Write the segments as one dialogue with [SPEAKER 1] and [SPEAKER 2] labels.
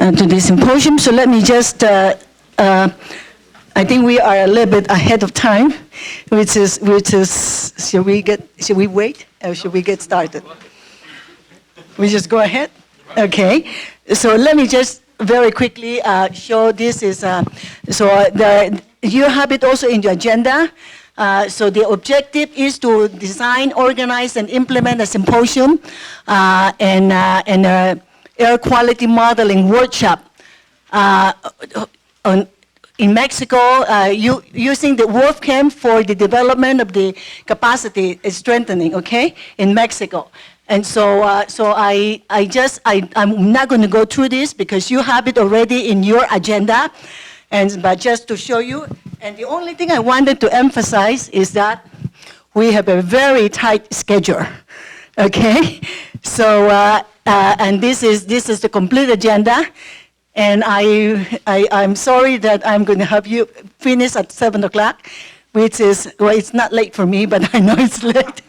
[SPEAKER 1] to this symposium. So let me just, I think we are a little bit ahead of time, which is, should we wait or should we get started? We just go ahead? Okay. So let me just very quickly show this is, you have it also in your agenda. So the objective is to design, organize, and implement a symposium and air quality modeling workshop in Mexico, using the WRF-Chem for the development of the capacity strengthening, okay, in Mexico. And so, I'm not going to go through this because you have it already in your agenda, but just to show you. And the only thing I wanted to emphasize is that we have a very tight schedule, okay? So, and this is the complete agenda. And I'm sorry that I'm going to have you finish at 7 o'clock, which is, well, it's not late for me, but I know it's late.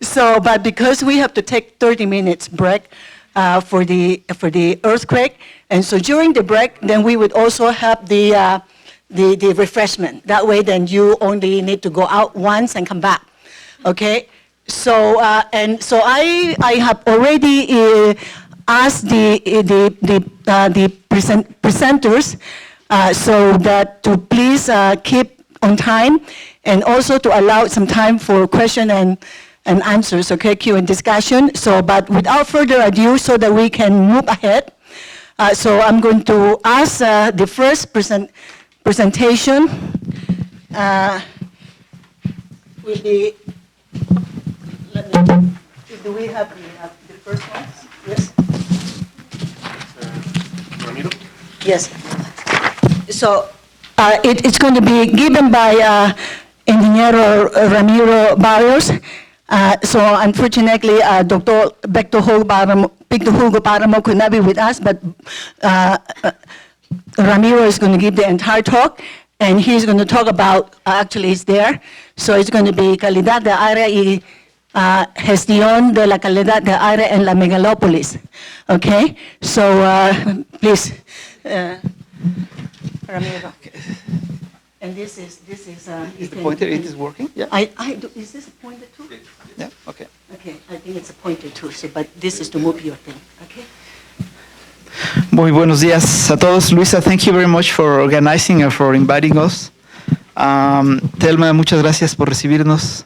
[SPEAKER 1] So, but because we have to take 30 minutes break for the earthquake, and so during the break, then we would also have the refreshment. That way, then you only need to go out once and come back, okay? So, and so I have already asked the presenters so that to please keep on time, and also to allow some time for question and answers, okay, Q and discussion. So, but without further ado, so that we can move ahead, so I'm going to ask the first presentation will be, do we have the first one? Yes.
[SPEAKER 2] Ramiro?
[SPEAKER 1] Yes. So it's going to be given by Engineer Ramiro Barrios. So unfortunately, Dr. Victor Hugo Paramo could not be with us, but Ramiro is going to give the entire talk, and he's going to talk about, actually he's there, so it's going to be calidad de aire y gestión de la calidad de aire en la megalópolis. Okay, so please, Ramiro. And this is
[SPEAKER 3] Is the pointer, it is working? Yeah.
[SPEAKER 1] Is this a pointer too?
[SPEAKER 3] Yeah, okay.
[SPEAKER 1] Okay, I think it's a pointer too, so, but this is to move your thing, okay?
[SPEAKER 3] Muy buenos días a todos. Luisa, thank you very much for organizing and for inviting us. Telma, muchas gracias por recibirnos.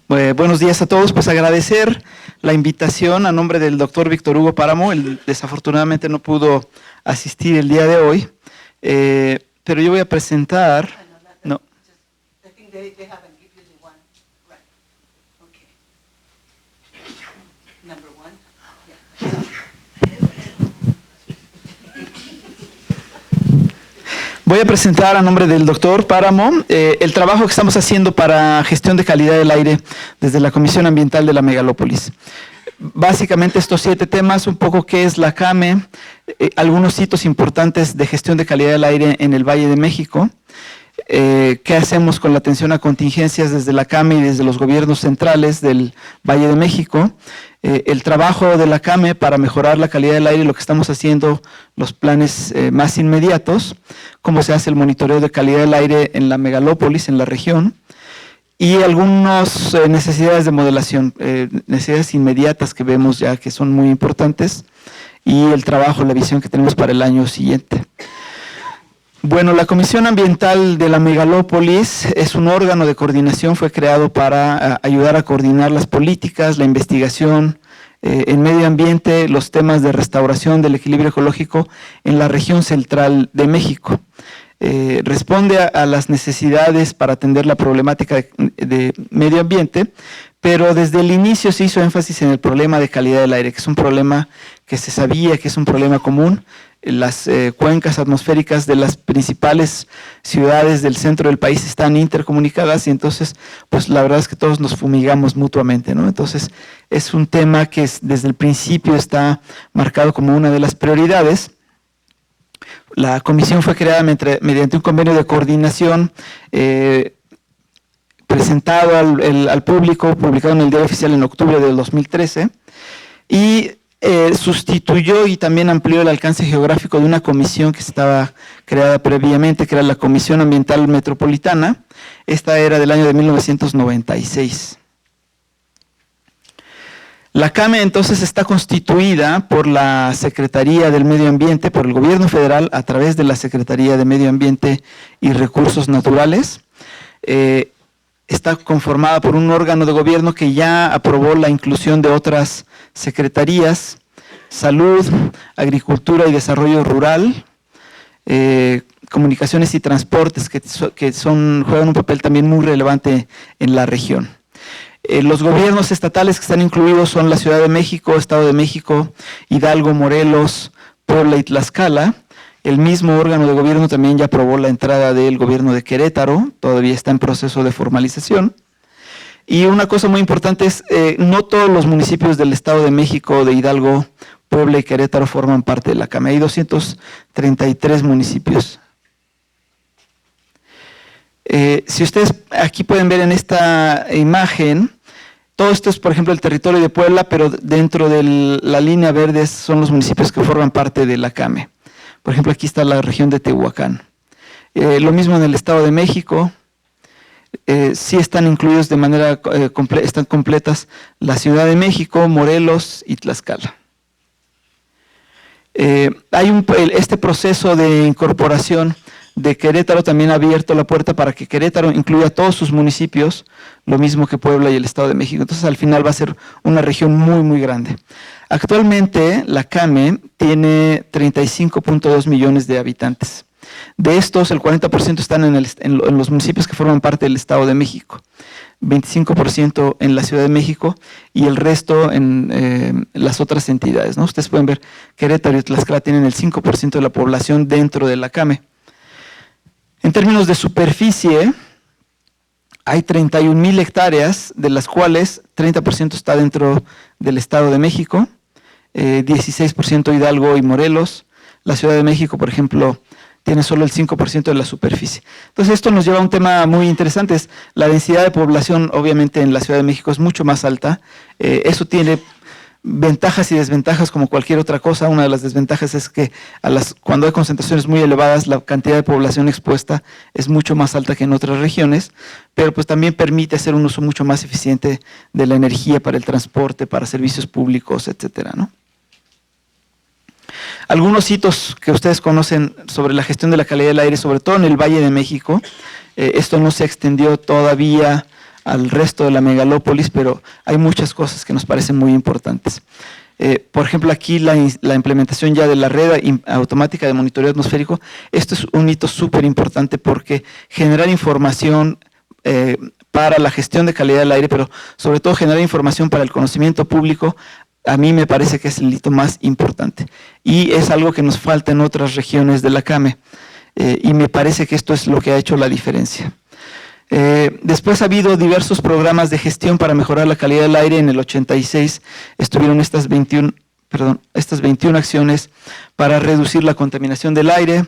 [SPEAKER 3] Buenos días a todos. Pues agradecer la invitación a nombre del doctor Víctor Hugo Páramo. Él desafortunadamente no pudo asistir el día de hoy, pero yo voy a presentar. No. Voy a presentar a nombre del doctor Páramo el trabajo que estamos haciendo para gestión de calidad del aire desde la Comisión Ambiental de la Megalópolis. Básicamente estos 7 temas, un poco qué es la CAME, algunos hitos importantes de gestión de calidad del aire en el Valle de México, qué hacemos con la atención a contingencias desde la CAME y desde los gobiernos centrales del Valle de México, el trabajo de la CAME para mejorar la calidad del aire y lo que estamos haciendo, los planes más inmediatos, cómo se hace el monitoreo de calidad del aire en la megalópolis, en la región, y algunas necesidades de modelación, necesidades inmediatas que vemos ya que son muy importantes, y el trabajo, la visión que tenemos para el año siguiente. Bueno, la Comisión Ambiental de la Megalópolis es un órgano de coordinación, fue creado para ayudar a coordinar las políticas, la investigación en medio ambiente, los temas de restauración del equilibrio ecológico en la región central de México. Responde a las necesidades para atender la problemática de medio ambiente, pero desde el inicio se hizo énfasis en el problema de calidad del aire, que es un problema que se sabía que es un problema común. Las cuencas atmosféricas de las principales ciudades del centro del país están intercomunicadas y entonces, pues la verdad es que todos nos fumigamos mutuamente, ¿no? Entonces, es un tema que desde el principio está marcado como una de las prioridades. La comisión fue creada mediante un convenio de coordinación presentado al público, publicado en el Diario Oficial en octubre del 2013, y sustituyó y también amplió el alcance geográfico de una comisión que estaba creada previamente, que era la Comisión Ambiental Metropolitana. Esta era del año de 1996. La CAME entonces está constituida por la Secretaría del Medio Ambiente, por el Gobierno Federal, a través de la Secretaría de Medio Ambiente y Recursos Naturales. Está conformada por un órgano de gobierno que ya aprobó la inclusión de otras secretarías: Salud, Agricultura y Desarrollo Rural, Comunicaciones y Transportes, que juegan un papel también muy relevante en la región. Los gobiernos estatales que están incluidos son la Ciudad de México, Estado de México, Hidalgo, Morelos, Puebla y Tlaxcala. El mismo órgano de gobierno también ya aprobó la entrada del gobierno de Querétaro, todavía está en proceso de formalización. Y una cosa muy importante es, no todos los municipios del Estado de México, de Hidalgo, Puebla y Querétaro forman parte de la CAME. Hay 233 municipios. Si ustedes aquí pueden ver en esta imagen, todo esto es, por ejemplo, el territorio de Puebla, pero dentro de la línea verde son los municipios que forman parte de la CAME. Por ejemplo, aquí está la región de Tehuacán. Lo mismo en el Estado de México. Sí están incluidos de manera están completas la Ciudad de México, Morelos y Tlaxcala. Hay este proceso de incorporación de Querétaro también ha abierto la puerta para que Querétaro incluya todos sus municipios, lo mismo que Puebla y el Estado de México. Entonces, al final va a ser una región muy, muy grande. Actualmente, la CAME tiene 35.2 millones de habitantes. De estos, el 40% están en los municipios que forman parte del Estado de México, 25% en la Ciudad de México y el resto en las otras entidades, ¿no? Ustedes pueden ver, Querétaro y Tlaxcala tienen el 5% de la población dentro de la CAME. En términos de superficie, hay 31,000 hectáreas, de las cuales 30% está dentro del Estado de México, 16% Hidalgo y Morelos. La Ciudad de México, por ejemplo, tiene solo el 5% de la superficie. Entonces, esto nos lleva a un tema muy interesante. La densidad de población, obviamente, en la Ciudad de México es mucho más alta. Eso tiene ventajas y desventajas como cualquier otra cosa. Una de las desventajas es que cuando hay concentraciones muy elevadas, la cantidad de población expuesta es mucho más alta que en otras regiones, pero pues también permite hacer un uso mucho más eficiente de la energía para el transporte, para servicios públicos, etcétera, ¿no? Algunos hitos que ustedes conocen sobre la gestión de la calidad del aire, sobre todo en el Valle de México. Esto no se extendió todavía al resto de la megalópolis, pero hay muchas cosas que nos parecen muy importantes. Por ejemplo, aquí la implementación ya de la red automática de monitoreo atmosférico. Esto es un hito súper importante porque generar información para la gestión de calidad del aire, pero sobre todo generar información para el conocimiento público, a mí me parece que es el hito más importante. Y es algo que nos falta en otras regiones de la CAME. Y me parece que esto es lo que ha hecho la diferencia. Después ha habido diversos programas de gestión para mejorar la calidad del aire. En el 86 estuvieron estas 21 acciones para reducir la contaminación del aire.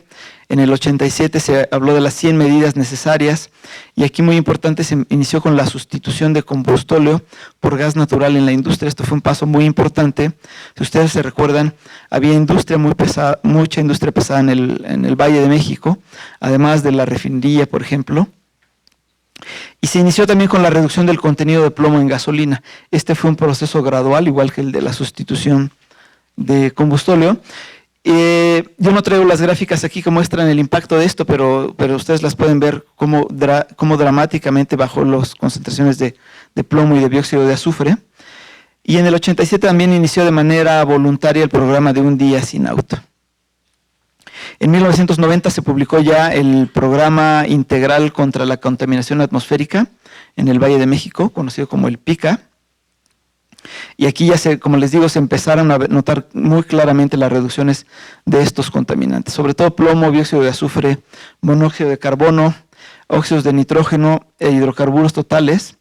[SPEAKER 3] En el 87 se habló de las 100 medidas necesarias y aquí muy importante se inició con la sustitución de combustóleo por gas natural en la industria. Esto fue un paso muy importante. Si ustedes se recuerdan, había industria muy pesada, mucha industria pesada en el Valle de México, además de la refinería, por ejemplo. Y se inició también con la reducción del contenido de plomo en gasolina. Este fue un proceso gradual, igual que el de la sustitución de combustóleo. Yo no traigo las gráficas aquí que muestran el impacto de esto, pero ustedes las pueden ver cómo dramáticamente bajó las concentraciones de plomo y de dióxido de azufre. Y en el 87 también inició de manera voluntaria el programa de Un Día Sin Auto. En 1990 se publicó ya el Programa Integral contra la Contaminación Atmosférica en el Valle de México, conocido como el PICA. Y aquí ya, como les digo, se empezaron a notar muy claramente las reducciones de estos contaminantes, sobre todo plomo, dióxido de azufre, monóxido de carbono, óxidos de nitrógeno e hidrocarburos totales.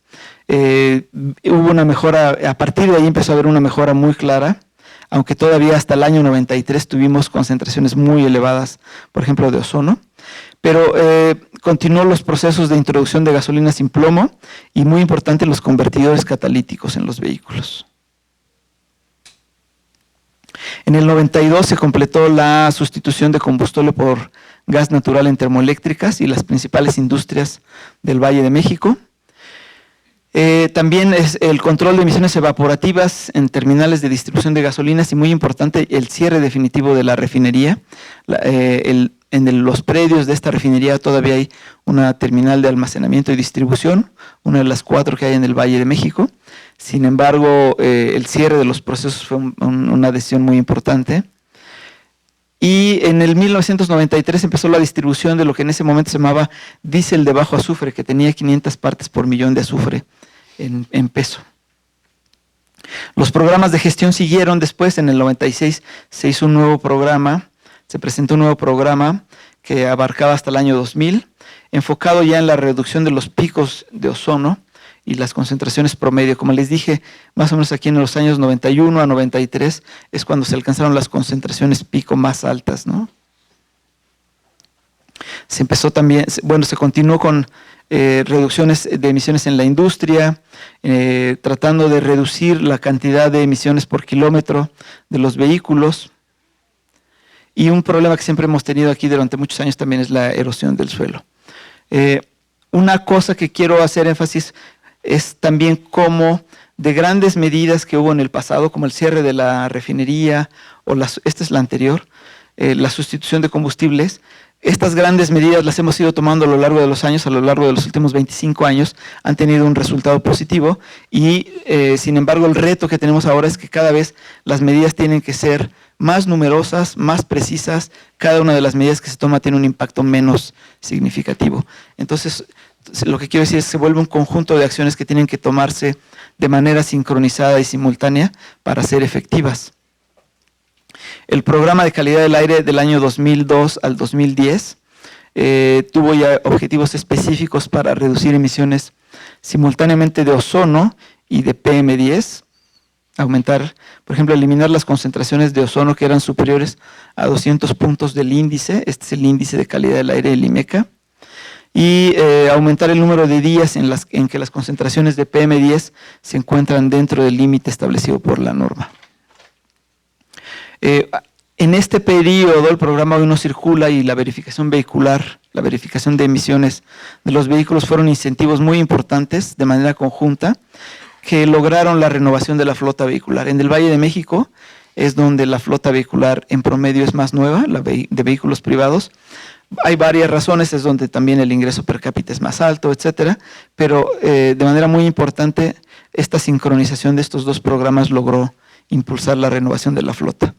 [SPEAKER 3] Hubo una mejora, a partir de ahí empezó a haber una mejora muy clara, aunque todavía hasta el año 93 tuvimos concentraciones muy elevadas, por ejemplo, de ozono. Pero continuó los procesos de introducción de gasolina sin plomo y muy importante los convertidores catalíticos en los vehículos. En el 92 se completó la sustitución de combustible por gas natural en termoeléctricas y las principales industrias del Valle de México. También es el control de emisiones evaporativas en terminales de distribución de gasolinas y muy importante el cierre definitivo de la refinería. En los predios de esta refinería todavía hay una terminal de almacenamiento y distribución, una de las 4 que hay en el Valle de México. Sin embargo, el cierre de los procesos fue una decisión muy importante. Y en el 1993 empezó la distribución de lo que en ese momento se llamaba diésel de bajo azufre, que tenía 500 partes por millón de azufre en peso. Los programas de gestión siguieron después. En el 96 se hizo un nuevo programa, se presentó un nuevo programa que abarcaba hasta el año 2000, enfocado ya en la reducción de los picos de ozono y las concentraciones promedio. Como les dije, más o menos aquí en los años 91 a 93 es cuando se alcanzaron las concentraciones pico más altas, ¿no? Se empezó también, bueno, se continuó con reducciones de emisiones en la industria, tratando de reducir la cantidad de emisiones por kilómetro de los vehículos. Y un problema que siempre hemos tenido aquí durante muchos años también es la erosión del suelo. Una cosa que quiero hacer énfasis es también cómo de grandes medidas que hubo en el pasado, como el cierre de la refinería, o esta es la anterior, la sustitución de combustibles. Estas grandes medidas las hemos ido tomando a lo largo de los años, a lo largo de los últimos 25 años, han tenido un resultado positivo y sin embargo el reto que tenemos ahora es que cada vez las medidas tienen que ser más numerosas, más precisas, cada una de las medidas que se toma tiene un impacto menos significativo. Entonces, lo que quiero decir es que se vuelve un conjunto de acciones que tienen que tomarse de manera sincronizada y simultánea para ser efectivas. El programa de calidad del aire del año 2002 al 2010 tuvo ya objetivos específicos para reducir emisiones simultáneamente de ozono y de PM10, aumentar, por ejemplo, eliminar las concentraciones de ozono que eran superiores a 200 puntos del índice, este es el índice de calidad del aire del IMECA, y aumentar el número de días en que las concentraciones de PM10 se encuentran dentro del límite establecido por la norma. En este periodo el programa Hoy No Circula y la verificación vehicular, la verificación de emisiones de los vehículos fueron incentivos muy importantes de manera conjunta que lograron la renovación de la flota vehicular. En el Valle de México es donde la flota vehicular en promedio es más nueva, la de vehículos privados. Hay varias razones, es donde también el ingreso per cápita es más alto, etcétera, pero de manera muy importante esta sincronización de estos dos programas logró impulsar la renovación de la flota.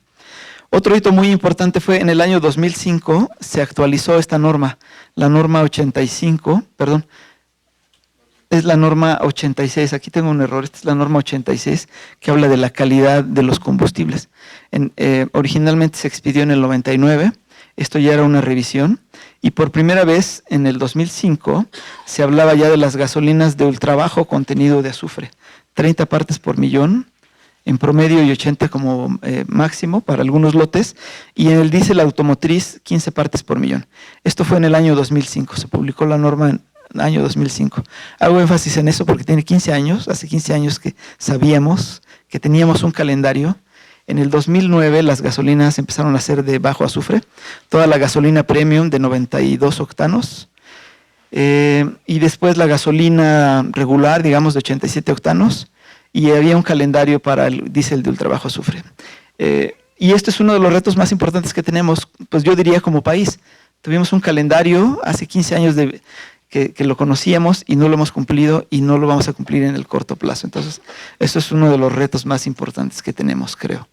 [SPEAKER 3] Otro hito muy importante fue en el año 2005 se actualizó esta norma, la norma 85, perdón, es la norma 86, aquí tengo un error, esta es la norma 86 que habla de la calidad de los combustibles. Originalmente se expidió en el 99, esto ya era una revisión y por primera vez en el 2005 se hablaba ya de las gasolinas de ultra bajo contenido de azufre, 30 partes por millón en promedio y 80 como máximo para algunos lotes, y en el diésel automotriz 15 partes por millón. Esto fue en el año 2005, se publicó la norma en el año 2005. Hago énfasis en eso porque tiene 15 años, hace 15 años que sabíamos que teníamos un calendario. En el 2009 las gasolinas empezaron a ser de bajo azufre, toda la gasolina premium de 92 octanos, y después la gasolina regular, digamos, de 87 octanos, y había un calendario para el diésel de ultra bajo azufre. Y este es uno de los retos más importantes que tenemos, pues yo diría como país. Tuvimos un calendario hace 15 años que lo conocíamos y no lo hemos cumplido y no lo vamos a cumplir en el corto plazo. Entonces, eso es uno de los retos más importantes que tenemos, creo.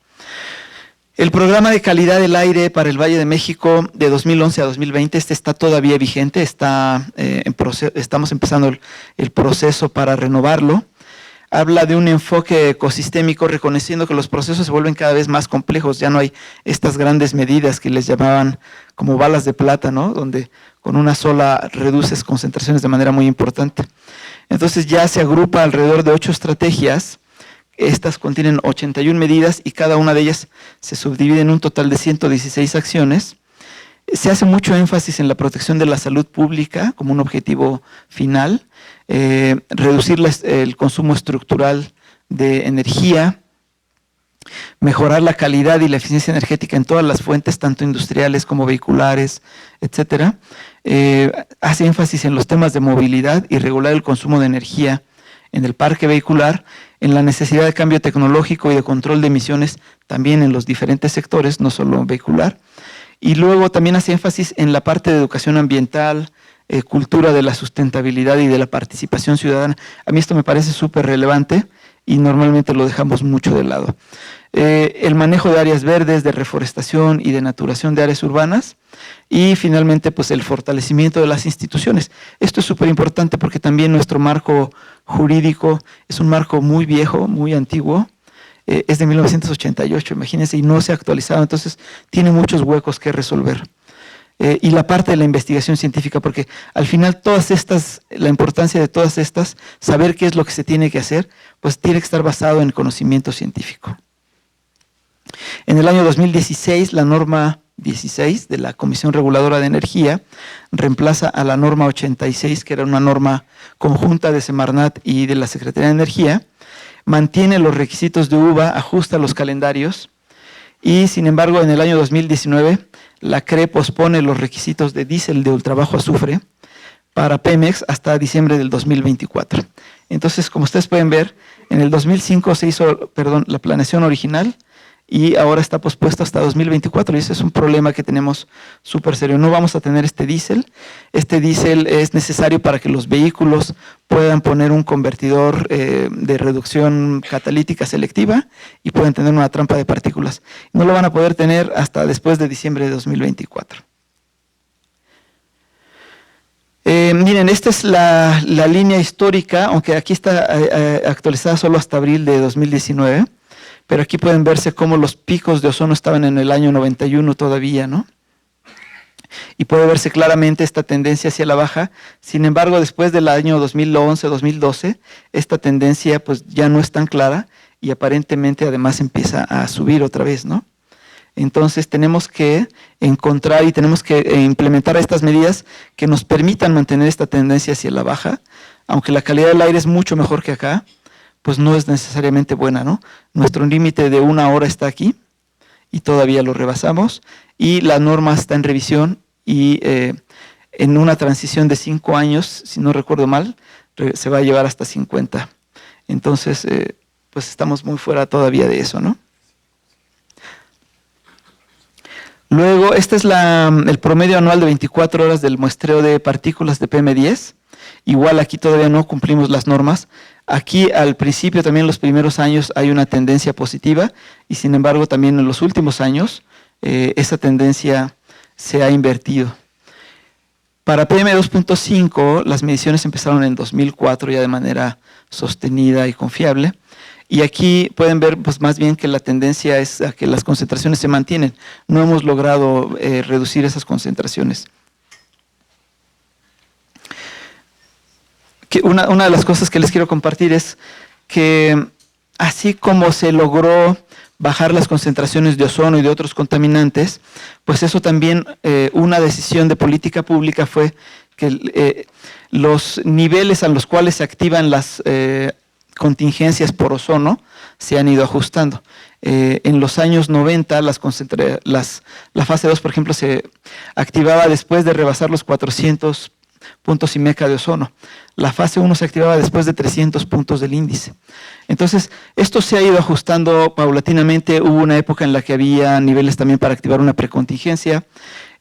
[SPEAKER 3] El programa de calidad del aire para el Valle de México de 2011 a 2020, este está todavía vigente, estamos empezando el proceso para renovarlo. Habla de un enfoque ecosistémico, reconociendo que los procesos se vuelven cada vez más complejos, ya no hay estas grandes medidas que les llamaban como balas de plata, ¿no? Donde con una sola reduces concentraciones de manera muy importante. Entonces ya se agrupa alrededor de 8 estrategias, estas contienen 81 medidas y cada una de ellas se subdivide en un total de 116 acciones. Se hace mucho énfasis en la protección de la salud pública como un objetivo final, reducir el consumo estructural de energía, mejorar la calidad y la eficiencia energética en todas las fuentes, tanto industriales como vehiculares, etcétera. Hace énfasis en los temas de movilidad y regular el consumo de energía en el parque vehicular, en la necesidad de cambio tecnológico y de control de emisiones también en los diferentes sectores, no solo vehicular. Y luego también hace énfasis en la parte de educación ambiental, cultura de la sustentabilidad y de la participación ciudadana. A mí esto me parece súper relevante y normalmente lo dejamos mucho de lado. El manejo de áreas verdes, de reforestación y de naturación de áreas urbanas, y finalmente pues el fortalecimiento de las instituciones. Esto es súper importante porque también nuestro marco jurídico es un marco muy viejo, muy antiguo, es de 1988, imagínense, y no se ha actualizado, entonces tiene muchos huecos que resolver. Y la parte de la investigación científica, porque al final todas estas, la importancia de todas estas, saber qué es lo que se tiene que hacer, pues tiene que estar basado en conocimiento científico. En el año 2016, la norma 16 de la Comisión Reguladora de Energía reemplaza a la norma 86, que era una norma conjunta de Semarnat y de la Secretaría de Energía, mantiene los requisitos de uva, ajusta los calendarios y, sin embargo, en el año 2019, la CRE pospone los requisitos de diésel de ultrabajo azufre para Pemex hasta diciembre del 2024. Entonces, como ustedes pueden ver, en el 2005 se hizo, la planeación original y ahora está pospuesto hasta 2024 y ese es un problema que tenemos súper serio. No vamos a tener este diésel. Este diésel es necesario para que los vehículos puedan poner un convertidor de reducción catalítica selectiva y puedan tener una trampa de partículas. No lo van a poder tener hasta después de diciembre de 2024. Miren, esta es la línea histórica, aunque aquí está actualizada solo hasta abril de 2019, pero aquí pueden verse cómo los picos de ozono estaban en el año 91 todavía, ¿no? Y puede verse claramente esta tendencia hacia la baja. Sin embargo, después del año 2011-2012, esta tendencia pues ya no es tan clara y aparentemente además empieza a subir otra vez, ¿no? Entonces tenemos que encontrar y tenemos que implementar estas medidas que nos permitan mantener esta tendencia hacia la baja, aunque la calidad del aire es mucho mejor que acá, pues no es necesariamente buena, ¿no? Nuestro límite de 1 hora está aquí y todavía lo rebasamos y la norma está en revisión y en una transición de 5 años, si no recuerdo mal, se va a llevar hasta 50. Entonces, pues estamos muy fuera todavía de eso, ¿no? Luego, este es el promedio anual de 24 horas del muestreo de partículas de PM10. Igual aquí todavía no cumplimos las normas. Aquí al principio, también en los primeros años, hay una tendencia positiva y sin embargo también en los últimos años esa tendencia se ha invertido. Para PM2.5 las mediciones empezaron en 2004 ya de manera sostenida y confiable. Y aquí pueden ver pues, más bien que la tendencia es a que las concentraciones se mantienen. No hemos logrado reducir esas concentraciones. Una de las cosas que les quiero compartir es que así como se logró bajar las concentraciones de ozono y de otros contaminantes, pues eso también una decisión de política pública fue que los niveles a los cuales se activan las contingencias por ozono se han ido ajustando. En los años 90 la fase 2, por ejemplo, se activaba después de rebasar los 400 puntos IMECA de ozono. La fase 1 se activaba después de 300 puntos del índice. Entonces, esto se ha ido ajustando paulatinamente. Hubo una época en la que había niveles también para activar una precontingencia.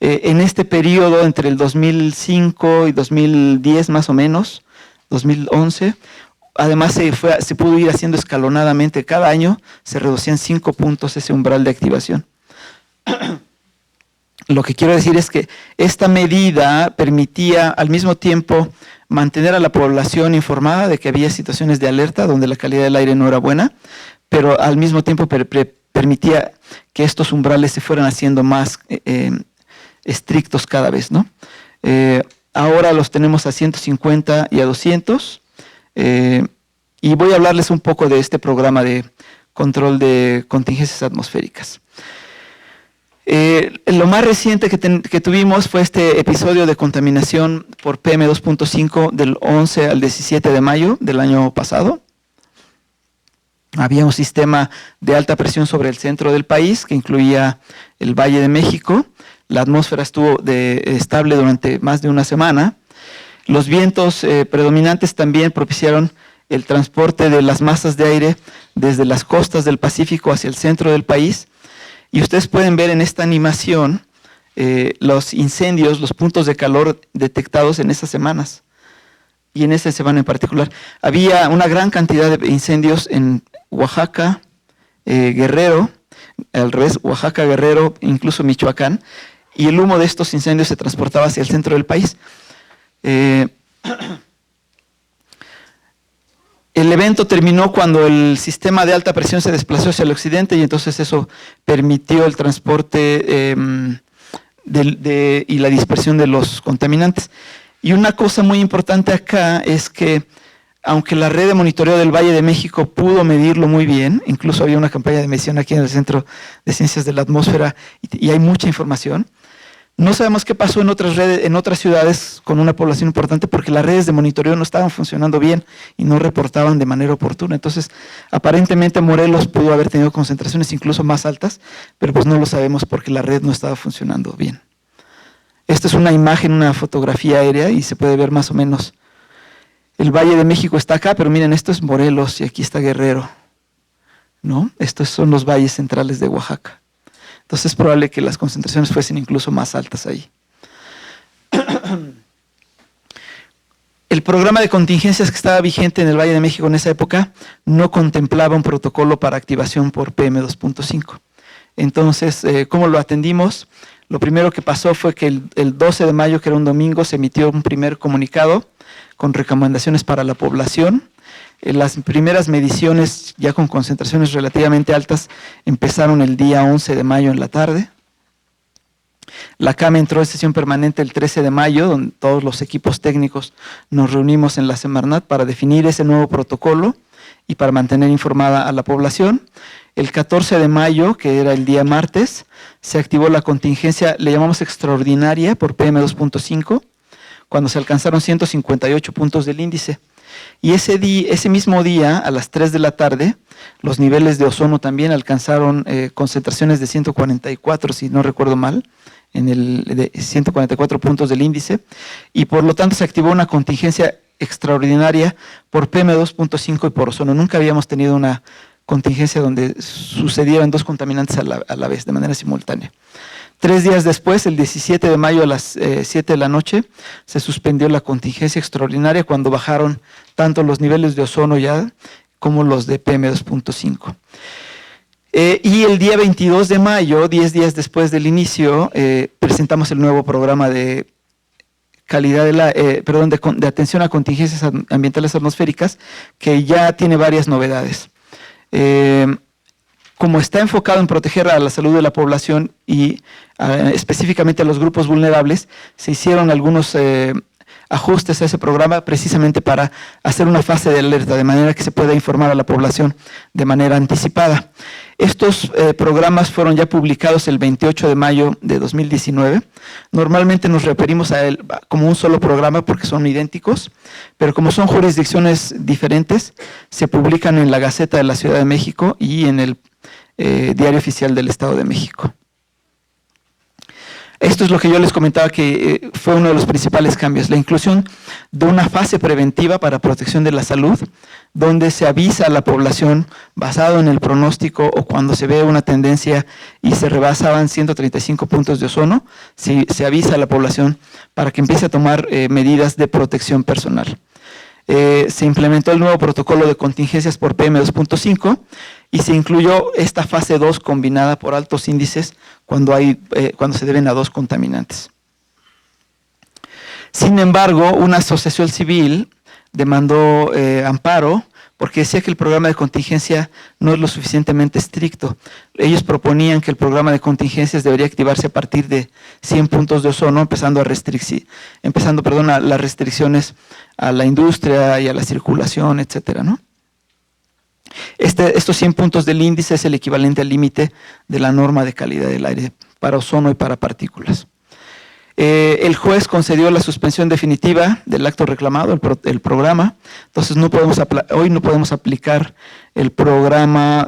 [SPEAKER 3] En este periodo, entre el 2005 y 2010 más o menos, 2011, además se pudo ir haciendo escalonadamente. Cada año se reducían 5 puntos ese umbral de activación. Lo que quiero decir es que esta medida permitía al mismo tiempo mantener a la población informada de que había situaciones de alerta donde la calidad del aire no era buena, pero al mismo tiempo permitía que estos umbrales se fueran haciendo más estrictos cada vez, ¿no? Ahora los tenemos a 150 y a 200, y voy a hablarles un poco de este programa de control de contingencias atmosféricas. Lo más reciente que tuvimos fue este episodio de contaminación por PM2.5 del 11 al 17 de mayo del año pasado. Había un sistema de alta presión sobre el centro del país que incluía el Valle de México. La atmósfera estuvo estable durante más de una semana. Los vientos predominantes también propiciaron el transporte de las masas de aire desde las costas del Pacífico hacia el centro del país. Y ustedes pueden ver en esta animación los incendios, los puntos de calor detectados en esas semanas. Y en esa semana en particular. Había una gran cantidad de incendios en Oaxaca, Guerrero, al revés, Oaxaca, Guerrero, incluso Michoacán, y el humo de estos incendios se transportaba hacia el centro del país. El evento terminó cuando el sistema de alta presión se desplazó hacia el occidente y entonces eso permitió el transporte y la dispersión de los contaminantes. Y una cosa muy importante acá es que, aunque la red de monitoreo del Valle de México pudo medirlo muy bien, incluso había una campaña de medición aquí en el Centro de Ciencias de la Atmósfera y hay mucha información, no sabemos qué pasó en otras redes, en otras ciudades con una población importante porque las redes de monitoreo no estaban funcionando bien y no reportaban de manera oportuna. Entonces, aparentemente Morelos pudo haber tenido concentraciones incluso más altas, pero pues no lo sabemos porque la red no estaba funcionando bien. Esta es una imagen, una fotografía aérea y se puede ver más o menos. El Valle de México está acá, pero miren, esto es Morelos y aquí está Guerrero, ¿no? Estos son los valles centrales de Oaxaca. Entonces es probable que las concentraciones fuesen incluso más altas ahí. El programa de contingencias que estaba vigente en el Valle de México en esa época no contemplaba un protocolo para activación por PM2.5. Entonces, ¿cómo lo atendimos? Lo primero que pasó fue que el 12 de mayo, que era un domingo, se emitió un primer comunicado con recomendaciones para la población. Las primeras mediciones, ya con concentraciones relativamente altas, empezaron el día 11 de mayo en la tarde. La CAM entró en sesión permanente el 13 de mayo, donde todos los equipos técnicos nos reunimos en la Semarnat para definir ese nuevo protocolo y para mantener informada a la población. El 14 de mayo, que era el día martes, se activó la contingencia, le llamamos extraordinaria por PM2.5, cuando se alcanzaron 158 puntos del índice. Y ese mismo día, a las 3 de la tarde, los niveles de ozono también alcanzaron concentraciones de 144, si no recuerdo mal, de 144 puntos del índice, y por lo tanto se activó una contingencia extraordinaria por PM2.5 y por ozono. Nunca habíamos tenido una contingencia donde sucedieran dos contaminantes a la vez, de manera simultánea. 3 días después, el 17 de mayo a las 7 de la noche, se suspendió la contingencia extraordinaria cuando bajaron tanto los niveles de ozono ya como los de PM2.5. Y el día 22 de mayo, 10 días después del inicio, presentamos el nuevo programa de calidad de atención a contingencias ambientales atmosféricas, que ya tiene varias novedades. Como está enfocado en proteger a la salud de la población y específicamente a los grupos vulnerables, se hicieron algunos ajustes a ese programa precisamente para hacer una fase de alerta, de manera que se pueda informar a la población de manera anticipada. Estos programas fueron ya publicados el 28 de mayo de 2019. Normalmente nos referimos a él como un solo programa porque son idénticos, pero como son jurisdicciones diferentes, se publican en la Gaceta de la Ciudad de México y en el Diario Oficial del Estado de México. Esto es lo que yo les comentaba que fue uno de los principales cambios, la inclusión de una fase preventiva para protección de la salud, donde se avisa a la población basado en el pronóstico o cuando se ve una tendencia y se rebasaban 135 puntos de ozono, se avisa a la población para que empiece a tomar medidas de protección personal. Se implementó el nuevo protocolo de contingencias por PM2.5 y se incluyó esta fase 2 combinada por altos índices cuando se deben a dos contaminantes. Sin embargo, una asociación civil demandó amparo porque decía que el programa de contingencia no es lo suficientemente estricto. Ellos proponían que el programa de contingencias debería activarse a partir de 100 puntos de ozono, empezando las restricciones a la industria y a la circulación, etcétera, ¿no? Estos 100 puntos del índice es el equivalente al límite de la norma de calidad del aire para ozono y para partículas. El juez concedió la suspensión definitiva del acto reclamado, el programa. Entonces hoy no podemos aplicar el programa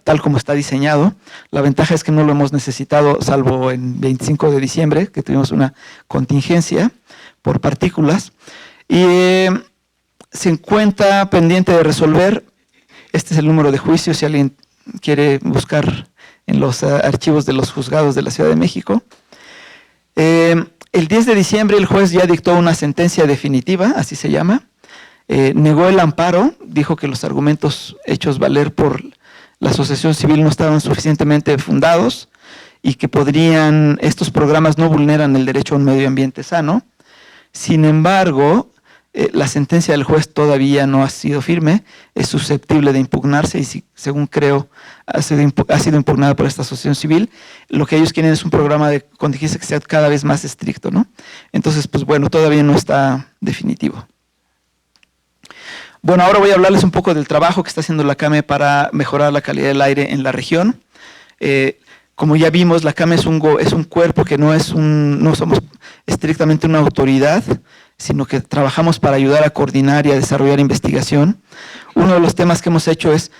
[SPEAKER 3] tal como está diseñado. La ventaja es que no lo hemos necesitado, salvo en 25 de diciembre, que tuvimos una contingencia por partículas. Y se encuentra pendiente de resolver. Este es el número de juicios, si alguien quiere buscar en los archivos de los juzgados de la Ciudad de México. El 10 de diciembre el juez ya dictó una sentencia definitiva, así se llama. Negó el amparo, dijo que los argumentos hechos valer por la asociación civil no estaban suficientemente fundados y que estos programas no vulneran el derecho a un medio ambiente sano. Sin embargo, la sentencia del juez todavía no ha sido firme, es susceptible de impugnarse y según creo ha sido impugnada por esta asociación civil. Lo que ellos quieren es un programa de contingencia que sea cada vez más estricto, ¿no? Entonces, pues bueno, todavía no está definitivo. Bueno, ahora voy a hablarles un poco del trabajo que está haciendo la CAME para mejorar la calidad del aire en la región. Como ya vimos, la CAME es un cuerpo que no somos estrictamente una autoridad, sino que trabajamos para ayudar a coordinar y a desarrollar investigación. Uno de los temas que hemos hecho es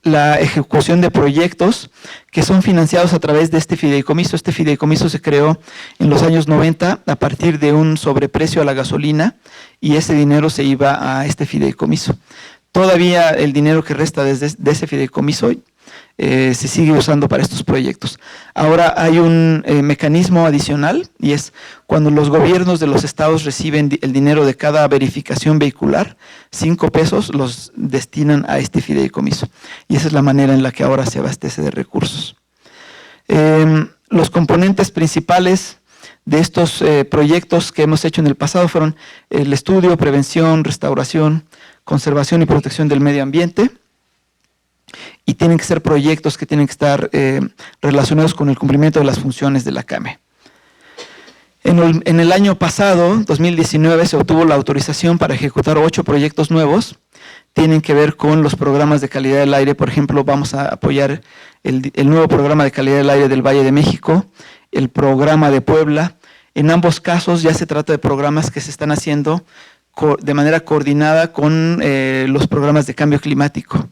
[SPEAKER 3] la ejecución de proyectos que son financiados a través de este fideicomiso. Este fideicomiso se creó en los años 90 a partir de un sobreprecio a la gasolina y ese dinero se iba a este fideicomiso. Todavía el dinero que resta de ese fideicomiso se sigue usando para estos proyectos. Ahora hay un mecanismo adicional y es cuando los gobiernos de los estados reciben el dinero de cada verificación vehicular, 5 pesos los destinan a este fideicomiso. Y esa es la manera en la que ahora se abastece de recursos. Los componentes principales de estos proyectos que hemos hecho en el pasado fueron el estudio, prevención, restauración, conservación y protección del medio ambiente. Y tienen que ser proyectos que tienen que estar relacionados con el cumplimiento de las funciones de la CAME. En el año pasado, 2019, se obtuvo la autorización para ejecutar 8 proyectos nuevos. Tienen que ver con los programas de calidad del aire. Por ejemplo, vamos a apoyar el nuevo programa de calidad del aire del Valle de México, el programa de Puebla. En ambos casos ya se trata de programas que se están haciendo de manera coordinada con los programas de cambio climático.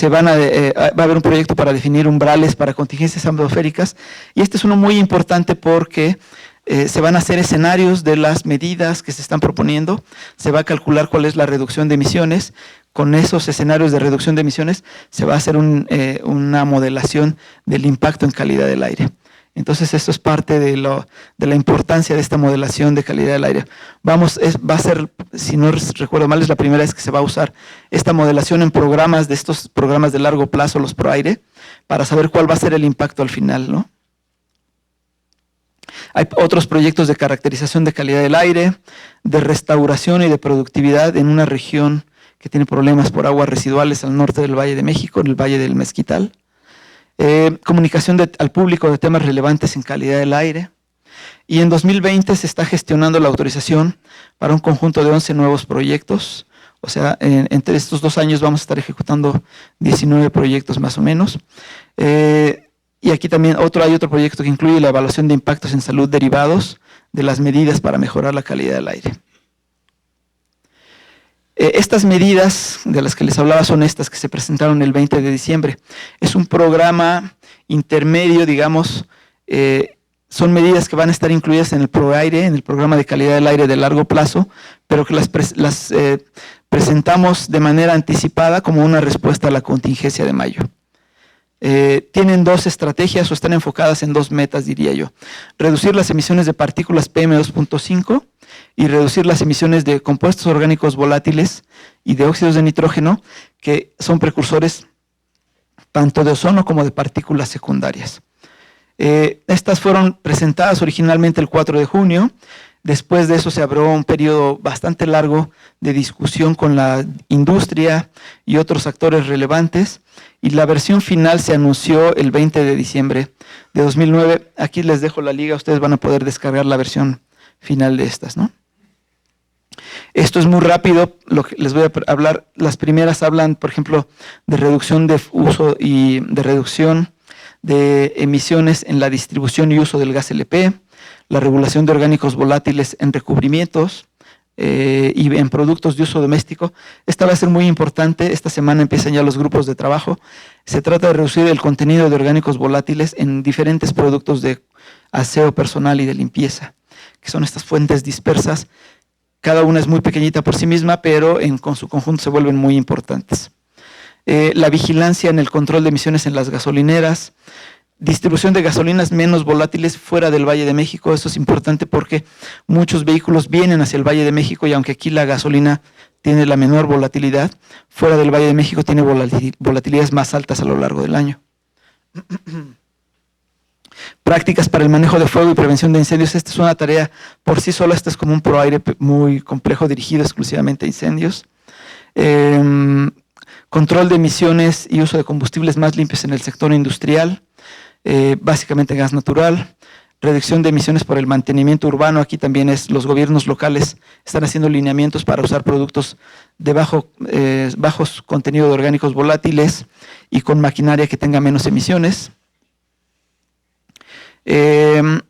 [SPEAKER 3] Va a haber un proyecto para definir umbrales para contingencias atmosféricas y este es uno muy importante porque se van a hacer escenarios de las medidas que se están proponiendo, se va a calcular cuál es la reducción de emisiones, con esos escenarios de reducción de emisiones se va a hacer una modelación del impacto en calidad del aire. Entonces esto es parte de la importancia de esta modelación de calidad del aire. Va a ser, si no recuerdo mal, es la primera vez que se va a usar esta modelación en programas de estos programas de largo plazo, los ProAire, para saber cuál va a ser el impacto al final, ¿no? Hay otros proyectos de caracterización de calidad del aire, de restauración y de productividad en una región que tiene problemas por aguas residuales al norte del Valle de México, en el Valle del Mezquital. Comunicación al público de temas relevantes en calidad del aire. Y en 2020 se está gestionando la autorización para un conjunto de 11 nuevos proyectos. O sea, entre estos 2 años vamos a estar ejecutando 19 proyectos más o menos. Y aquí también hay otro proyecto que incluye la evaluación de impactos en salud derivados de las medidas para mejorar la calidad del aire. Estas medidas de las que les hablaba son estas que se presentaron el 20 de diciembre. Es un programa intermedio, digamos, son medidas que van a estar incluidas en el ProAire, en el programa de calidad del aire de largo plazo, pero que las presentamos de manera anticipada como una respuesta a la contingencia de mayo. Tienen 2 estrategias o están enfocadas en 2 metas, diría yo. Reducir las emisiones de partículas PM2.5 y reducir las emisiones de compuestos orgánicos volátiles y de óxidos de nitrógeno, que son precursores tanto de ozono como de partículas secundarias. Estas fueron presentadas originalmente el 4 de junio. Después de eso se abrió un periodo bastante largo de discusión con la industria y otros actores relevantes y la versión final se anunció el 20 de diciembre de 2009. Aquí les dejo la liga, ustedes van a poder descargar la versión final de estas, ¿no? Esto es muy rápido, lo que les voy a hablar. Las primeras hablan, por ejemplo, de reducción de uso y de reducción de emisiones en la distribución y uso del gas LP, la regulación de orgánicos volátiles en recubrimientos y en productos de uso doméstico. Esta va a ser muy importante. Esta semana empiezan ya los grupos de trabajo. Se trata de reducir el contenido de orgánicos volátiles en diferentes productos de aseo personal y de limpieza, que son estas fuentes dispersas. Cada una es muy pequeñita por sí misma, pero con su conjunto se vuelven muy importantes. La vigilancia en el control de emisiones en las gasolineras, distribución de gasolinas menos volátiles fuera del Valle de México. Eso es importante porque muchos vehículos vienen hacia el Valle de México y aunque aquí la gasolina tiene la menor volatilidad, fuera del Valle de México tiene volatilidades más altas a lo largo del año. Prácticas para el manejo de fuego y prevención de incendios. Esta es una tarea por sí sola. Esta es como un ProAire muy complejo dirigido exclusivamente a incendios. Control de emisiones y uso de combustibles más limpios en el sector industrial. Básicamente gas natural, reducción de emisiones por el mantenimiento urbano. Aquí también los gobiernos locales están haciendo lineamientos para usar productos de bajos contenido de orgánicos volátiles y con maquinaria que tenga menos emisiones. En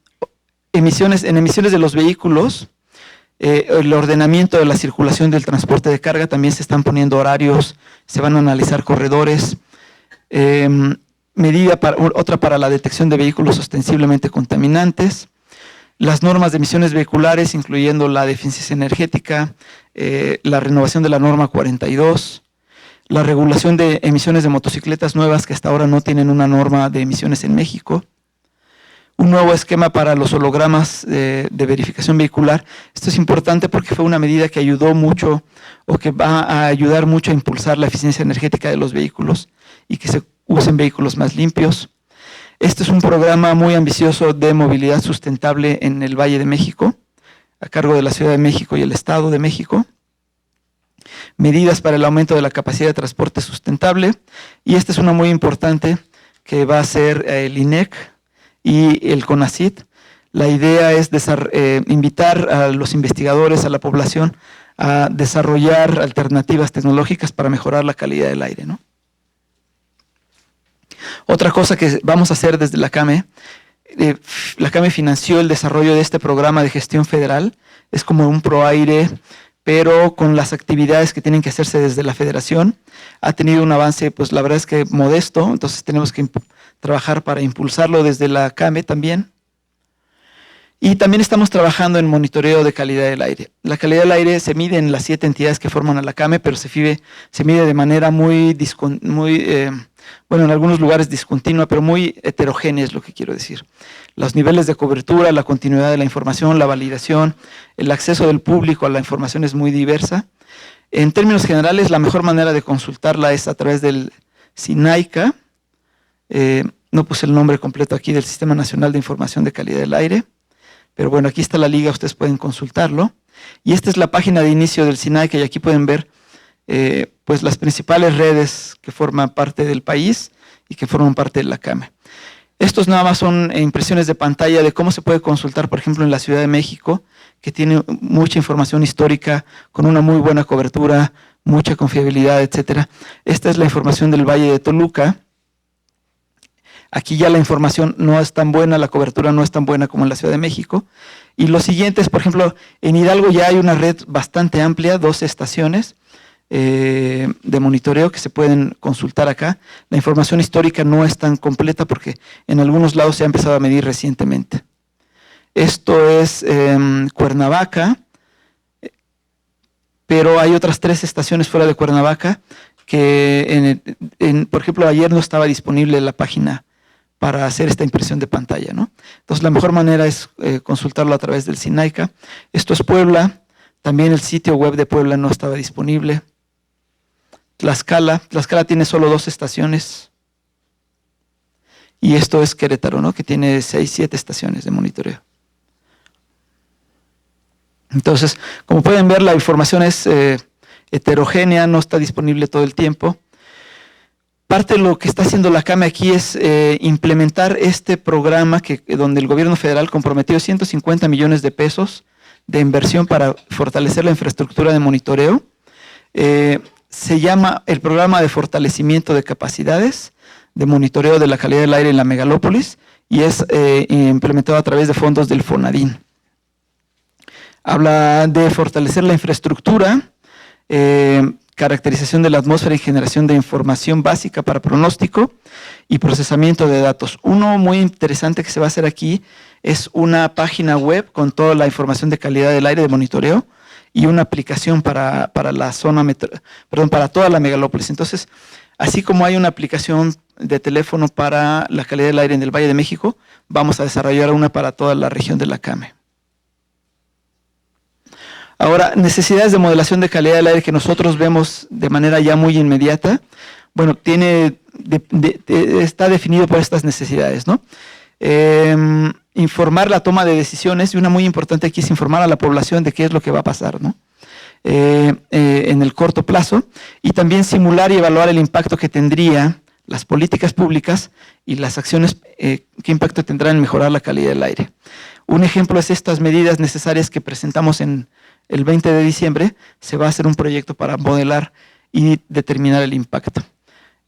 [SPEAKER 3] emisiones de los vehículos, el ordenamiento de la circulación del transporte de carga, también se están poniendo horarios, se van a analizar corredores. Otra para la detección de vehículos ostensiblemente contaminantes, las normas de emisiones vehiculares, incluyendo la de eficiencia energética, la renovación de la norma 42, la regulación de emisiones de motocicletas nuevas que hasta ahora no tienen una norma de emisiones en México, un nuevo esquema para los hologramas de verificación vehicular. Esto es importante porque fue una medida que ayudó mucho o que va a ayudar mucho a impulsar la eficiencia energética de los vehículos y que se usen vehículos más limpios. Este es un programa muy ambicioso de movilidad sustentable en el Valle de México, a cargo de la Ciudad de México y el Estado de México. Medidas para el aumento de la capacidad de transporte sustentable. Y esta es una muy importante que va a ser el INEC y el CONACYT. La idea es invitar a los investigadores, a la población, a desarrollar alternativas tecnológicas para mejorar la calidad del aire, ¿no? Otra cosa que vamos a hacer desde la CAME financió el desarrollo de este programa de gestión federal. Es como un ProAire, pero con las actividades que tienen que hacerse desde la federación. Ha tenido un avance, pues la verdad es que modesto, entonces tenemos que trabajar para impulsarlo desde la CAME también. Y también estamos trabajando en monitoreo de calidad del aire. La calidad del aire se mide en las 7 entidades que forman a la CAME, pero se mide de manera en algunos lugares discontinua, pero muy heterogénea es lo que quiero decir. Los niveles de cobertura, la continuidad de la información, la validación, el acceso del público a la información es muy diversa. En términos generales, la mejor manera de consultarla es a través del SINAICA. No puse el nombre completo aquí, del Sistema Nacional de Información de Calidad del Aire. Pero bueno, aquí está la liga, ustedes pueden consultarlo. Y esta es la página de inicio del SINAICA y aquí pueden ver pues las principales redes que forman parte del país y que forman parte de la CAME. Estos nada más son impresiones de pantalla de cómo se puede consultar, por ejemplo, en la Ciudad de México, que tiene mucha información histórica, con una muy buena cobertura, mucha confiabilidad, etcétera. Esta es la información del Valle de Toluca. Aquí ya la información no es tan buena, la cobertura no es tan buena como en la Ciudad de México. Y los siguientes, por ejemplo, en Hidalgo ya hay una red bastante amplia, 12 estaciones de monitoreo que se pueden consultar acá. La información histórica no es tan completa porque en algunos lados se ha empezado a medir recientemente. Esto es Cuernavaca, pero hay otras 3 estaciones fuera de Cuernavaca que, por ejemplo, ayer no estaba disponible la página para hacer esta impresión de pantalla, ¿no? Entonces, la mejor manera es consultarlo a través del SINAICA. Esto es Puebla, también el sitio web de Puebla no estaba disponible. Tlaxcala tiene solo 2 estaciones. Y esto es Querétaro, ¿no? Que tiene 6, 7 estaciones de monitoreo. Entonces, como pueden ver, la información es heterogénea, no está disponible todo el tiempo. Parte de lo que está haciendo la CAME aquí es implementar este programa donde el gobierno federal comprometió 150 millones de pesos de inversión para fortalecer la infraestructura de monitoreo. Se llama el Programa de Fortalecimiento de Capacidades de monitoreo de la calidad del aire en la megalópolis y es implementado a través de fondos del FONADIN. Habla de fortalecer la infraestructura, caracterización de la atmósfera y generación de información básica para pronóstico y procesamiento de datos. Uno muy interesante que se va a hacer aquí es una página web con toda la información de calidad del aire de monitoreo y una aplicación para la zona para toda la megalópolis. Entonces, así como hay una aplicación de teléfono para la calidad del aire en el Valle de México, vamos a desarrollar una para toda la región de la CAME. Ahora, necesidades de modelación de calidad del aire que nosotros vemos de manera ya muy inmediata, bueno, está definido por estas necesidades, ¿no? Informar la toma de decisiones, y una muy importante aquí es informar a la población de qué es lo que va a pasar, ¿no? En el corto plazo, y también simular y evaluar el impacto que tendría las políticas públicas y las acciones, qué impacto tendrán en mejorar la calidad del aire. Un ejemplo es estas medidas necesarias que presentamos en el 20 de diciembre, se va a hacer un proyecto para modelar y determinar el impacto.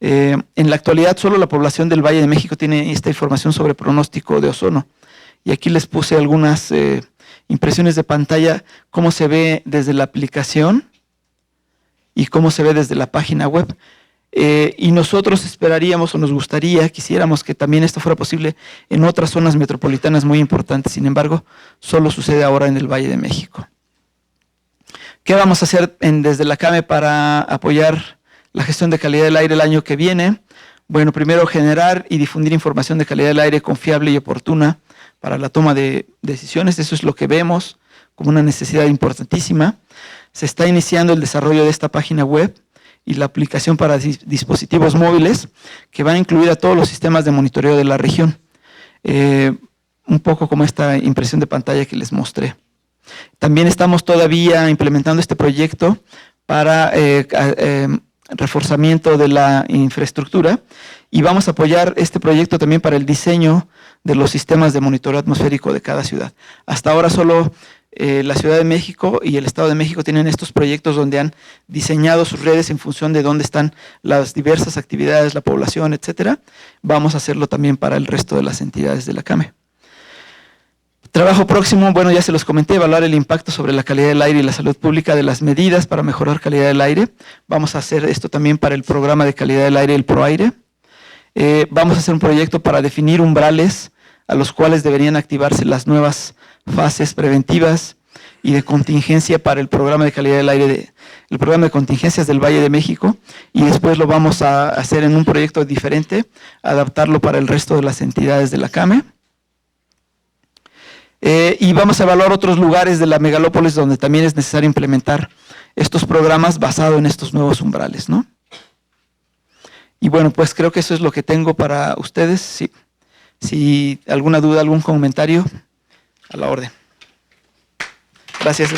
[SPEAKER 3] En la actualidad, solo la población del Valle de México tiene esta información sobre pronóstico de ozono. Y aquí les puse algunas impresiones de pantalla, cómo se ve desde la aplicación y cómo se ve desde la página web. Y nosotros esperaríamos o nos gustaría, quisiéramos que también esto fuera posible en otras zonas metropolitanas muy importantes. Sin embargo, solo sucede ahora en el Valle de México. ¿Qué vamos a hacer desde la CAME para apoyar la gestión de calidad del aire el año que viene? Bueno, primero generar y difundir información de calidad del aire confiable y oportuna para la toma de decisiones. Eso es lo que vemos como una necesidad importantísima. Se está iniciando el desarrollo de esta página web y la aplicación para dispositivos móviles que va a incluir a todos los sistemas de monitoreo de la región. Un poco como esta impresión de pantalla que les mostré. También estamos todavía implementando este proyecto para reforzamiento de la infraestructura y vamos a apoyar este proyecto también para el diseño de los sistemas de monitoreo atmosférico de cada ciudad. Hasta ahora solo la Ciudad de México y el Estado de México tienen estos proyectos donde han diseñado sus redes en función de dónde están las diversas actividades, la población, etcétera. Vamos a hacerlo también para el resto de las entidades de la CAME. Trabajo próximo, bueno, ya se los comenté, evaluar el impacto sobre la calidad del aire y la salud pública de las medidas para mejorar calidad del aire. Vamos a hacer esto también para el programa de calidad del aire, el ProAire. Vamos a hacer un proyecto para definir umbrales a los cuales deberían activarse las nuevas fases preventivas y de contingencia para el programa de calidad del aire, el programa de contingencias del Valle de México, y después lo vamos a hacer en un proyecto diferente, adaptarlo para el resto de las entidades de la CAME. Y vamos a evaluar otros lugares de la megalópolis donde también es necesario implementar estos programas basados en estos nuevos umbrales, ¿no? Y bueno, pues creo que eso es lo que tengo para ustedes. Si alguna duda, algún comentario, a la orden. Gracias.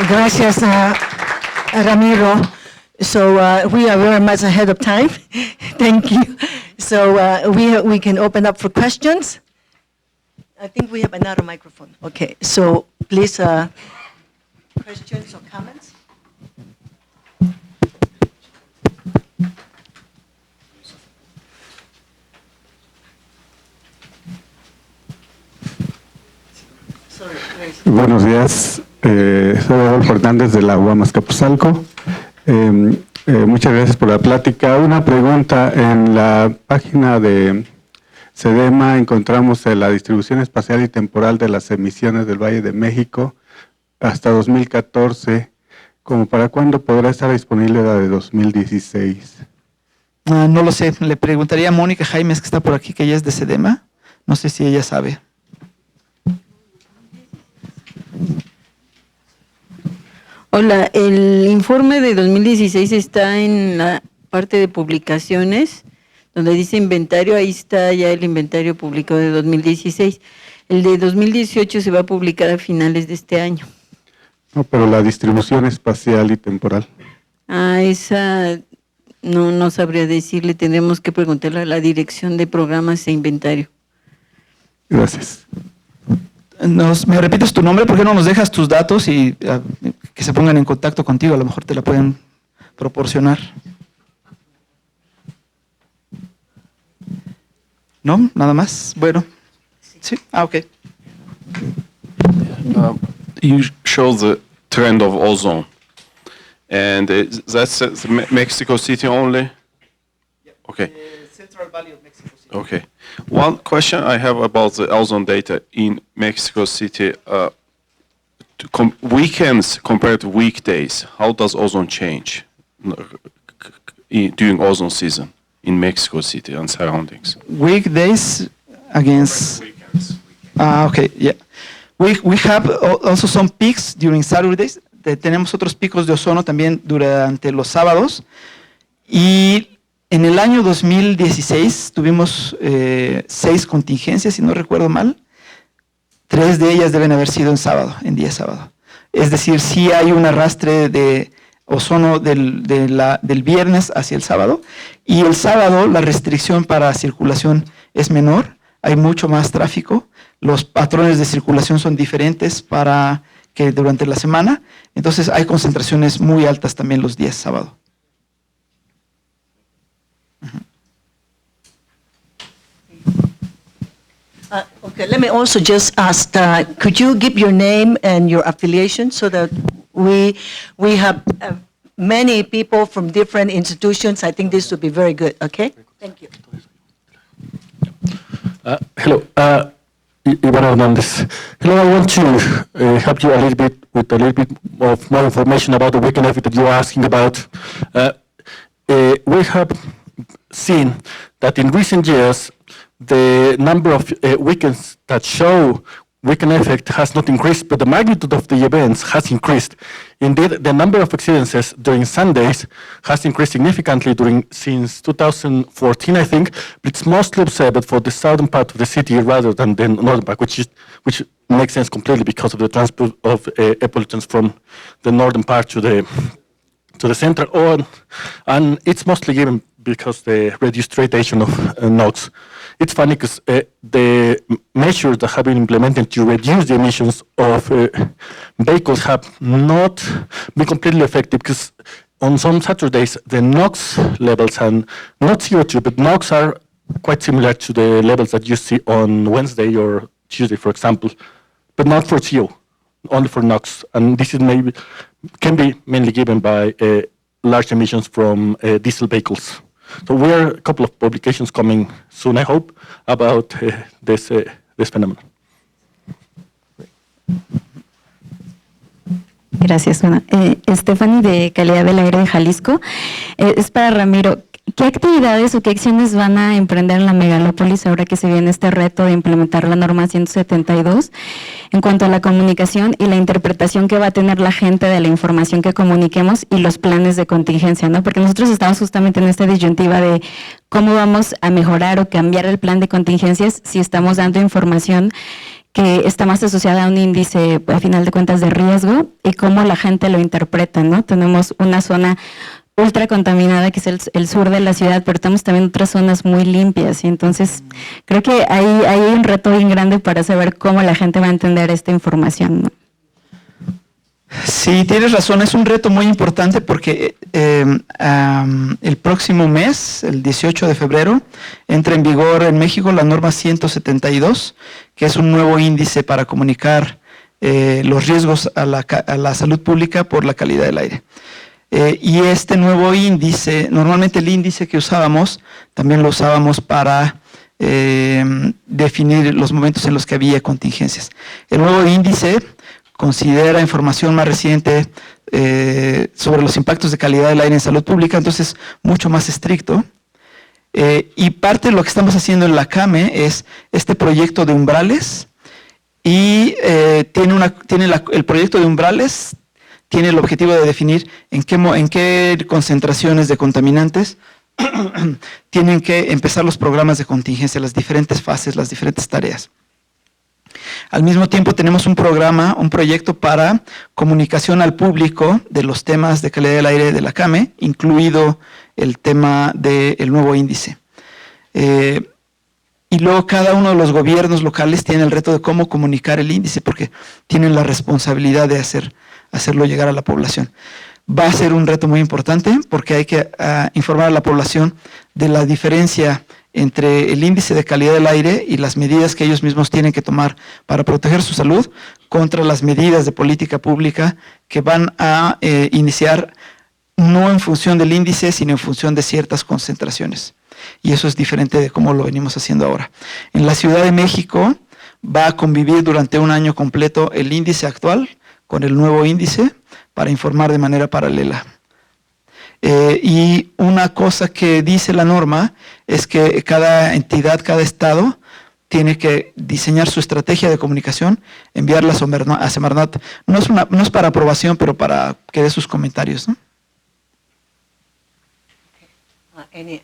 [SPEAKER 1] Gracias, Ramiro. So we are very much ahead of time. Thank you. So we can open up for questions. I think we have another microphone. Okay, so please, questions or comments? Sorry, please.
[SPEAKER 2] Buenos días, soy Adolfo Hernández de la UAM Azcapotzalco. Muchas gracias por la plática. Una pregunta, en la página de SEDEMA encontramos la distribución espacial y temporal de las emisiones del Valle de México hasta 2014. ¿Como para cuándo podrá estar disponible la de 2016?
[SPEAKER 3] No lo sé, le preguntaría a Mónica Jaimes, que está por aquí, que ella es de SEDEMA. No sé si ella sabe.
[SPEAKER 4] Hola, el informe de 2016 está en la parte de publicaciones, donde dice inventario, ahí está ya el inventario publicado de 2016. El de 2018 se va a publicar a finales de este año.
[SPEAKER 2] No, pero la distribución espacial y temporal.
[SPEAKER 4] Esa no sabría decirle, tendremos que preguntarle a la dirección de programas e inventario.
[SPEAKER 2] Gracias.
[SPEAKER 3] ¿Me repites tu nombre? ¿Por qué no nos dejas tus datos y que se pongan en contacto contigo? A lo mejor te la pueden proporcionar. ¿No? ¿Nada más? Bueno. Sí. Ok.
[SPEAKER 5] You show the trend of ozone, and that's Mexico City only? Okay.
[SPEAKER 3] Central Valley of Mexico City.
[SPEAKER 5] Okay. One question I have about the ozone data in Mexico City, weekends compared to weekdays, how does ozone change during ozone season in Mexico City and surroundings?
[SPEAKER 3] Weekdays against...
[SPEAKER 5] Weekends.
[SPEAKER 3] Okay, yeah. We have also some peaks during Saturdays. Tenemos otros picos de ozono también durante los sábados. Y en el año 2016 tuvimos 6 contingencias, si no recuerdo mal. 3 de ellas deben haber sido en día sábado. Es decir, sí hay un arrastre de ozono del viernes hacia el sábado. Y el sábado la restricción para circulación es menor, hay mucho más tráfico. Los patrones de circulación son diferentes que durante la semana. Entonces hay concentraciones muy altas también los días sábado.
[SPEAKER 1] Okay, let me also just ask, could you give your name and your affiliation so that we have many people from different institutions? I think this would be very good, okay? Thank you.
[SPEAKER 6] Hello, Iván Hernández. Hello, I want to help you a little bit with a little bit of more information about the weekend effect that you are asking about. We have seen that in recent years, the number of weekends that show weekend effect has not increased, but the magnitude of the events has increased. Indeed, the number of incidences during Sundays has increased significantly since 2014, I think, but it's mostly observed for the southern part of the city rather than the northern part, which makes sense completely because of the transport of air pollutants from the northern part to the center, and it's mostly given because the reduced radiation of NOx. It's funny because the measures that have been implemented to reduce the emissions of vehicles have not been completely effective, because on some Saturdays the NOx levels, and not CO2, but NOx are quite similar to the levels that you see on Wednesday or Tuesday, for example, but not for CO, only for NOx. And this is can be mainly given by large emissions from diesel vehicles. So we are a couple of publications coming soon, I hope, about this phenomenon.
[SPEAKER 7] Gracias, Juana. Stephanie, de Calidad del Aire de Jalisco. Es para Ramiro. ¿Qué actividades o qué acciones van a emprender en la megalópolis ahora que se viene este reto de implementar la norma 172 en cuanto a la comunicación y la interpretación que va a tener la gente de la información que comuniquemos y los planes de contingencia, ¿no? Porque nosotros estamos justamente en esta disyuntiva de cómo vamos a mejorar o cambiar el plan de contingencias si estamos dando información que está más asociada a un índice, a final de cuentas, de riesgo, y cómo la gente lo interpreta, ¿no? Tenemos una zona ultra contaminada, que es el sur de la ciudad, pero tenemos también otras zonas muy limpias, y entonces creo que hay un reto bien grande para saber cómo la gente va a entender esta información, ¿no?
[SPEAKER 3] Sí, tienes razón, es un reto muy importante porque el próximo mes, el 18 de febrero, entra en vigor en México la norma 172, que es un nuevo índice para comunicar los riesgos a la salud pública por la calidad del aire. Y este nuevo índice, normalmente el índice que usábamos, también lo usábamos para definir los momentos en los que había contingencias. El nuevo índice considera información más reciente sobre los impactos de calidad del aire en salud pública, entonces mucho más estricto. Y parte de lo que estamos haciendo en la CAME es este proyecto de umbrales, y el proyecto de umbrales tiene el objetivo de definir en qué concentraciones de contaminantes tienen que empezar los programas de contingencia, las diferentes fases, las diferentes tareas. Al mismo tiempo tenemos un proyecto para comunicación al público de los temas de calidad del aire de la CAME, incluido el tema del nuevo índice. Y luego cada uno de los gobiernos locales tiene el reto de cómo comunicar el índice, porque tienen la responsabilidad de hacerlo llegar a la población. va a ser un reto muy importante porque hay que informar a la población de la diferencia entre el índice de calidad del aire y las medidas que ellos mismos tienen que tomar para proteger su salud contra las medidas de política pública que van a iniciar no en función del índice, sino en función de ciertas concentraciones. Y eso es diferente de cómo lo venimos haciendo ahora. En la Ciudad de México va a convivir durante un año completo el índice actual con el nuevo índice para informar de manera paralela. Y una cosa que dice la norma es que cada entidad, cada estado, tiene que diseñar su estrategia de comunicación, enviarla a Semarnat. No es para aprobación, pero para que dé sus comentarios, ¿no?
[SPEAKER 1] Any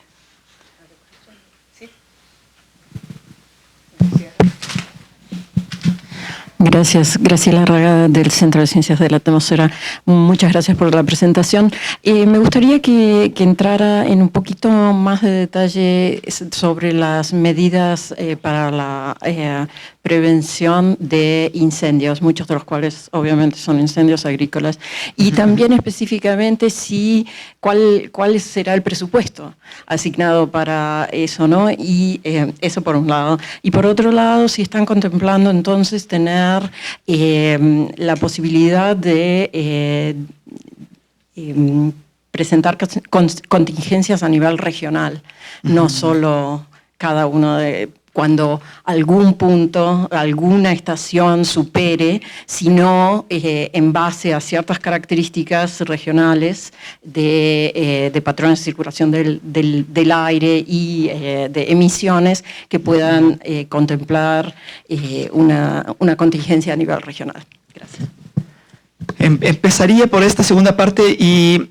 [SPEAKER 8] Gracias, Graciela Raga del Centro de Ciencias de la Atmósfera. Muchas gracias por la presentación. Me gustaría que entrara en un poquito más de detalle sobre las medidas para la prevención de incendios, muchos de los cuales obviamente son incendios agrícolas, y también específicamente cuál será el presupuesto asignado para eso, ¿no? Y eso por un lado. Y por otro lado, si están contemplando entonces tener la posibilidad de presentar contingencias a nivel regional, no solo cada uno de cuando algún punto, alguna estación supere, sino en base a ciertas características regionales de patrones de circulación del aire y de emisiones que puedan contemplar una contingencia a nivel regional. Gracias.
[SPEAKER 3] Empezaría por esta segunda parte y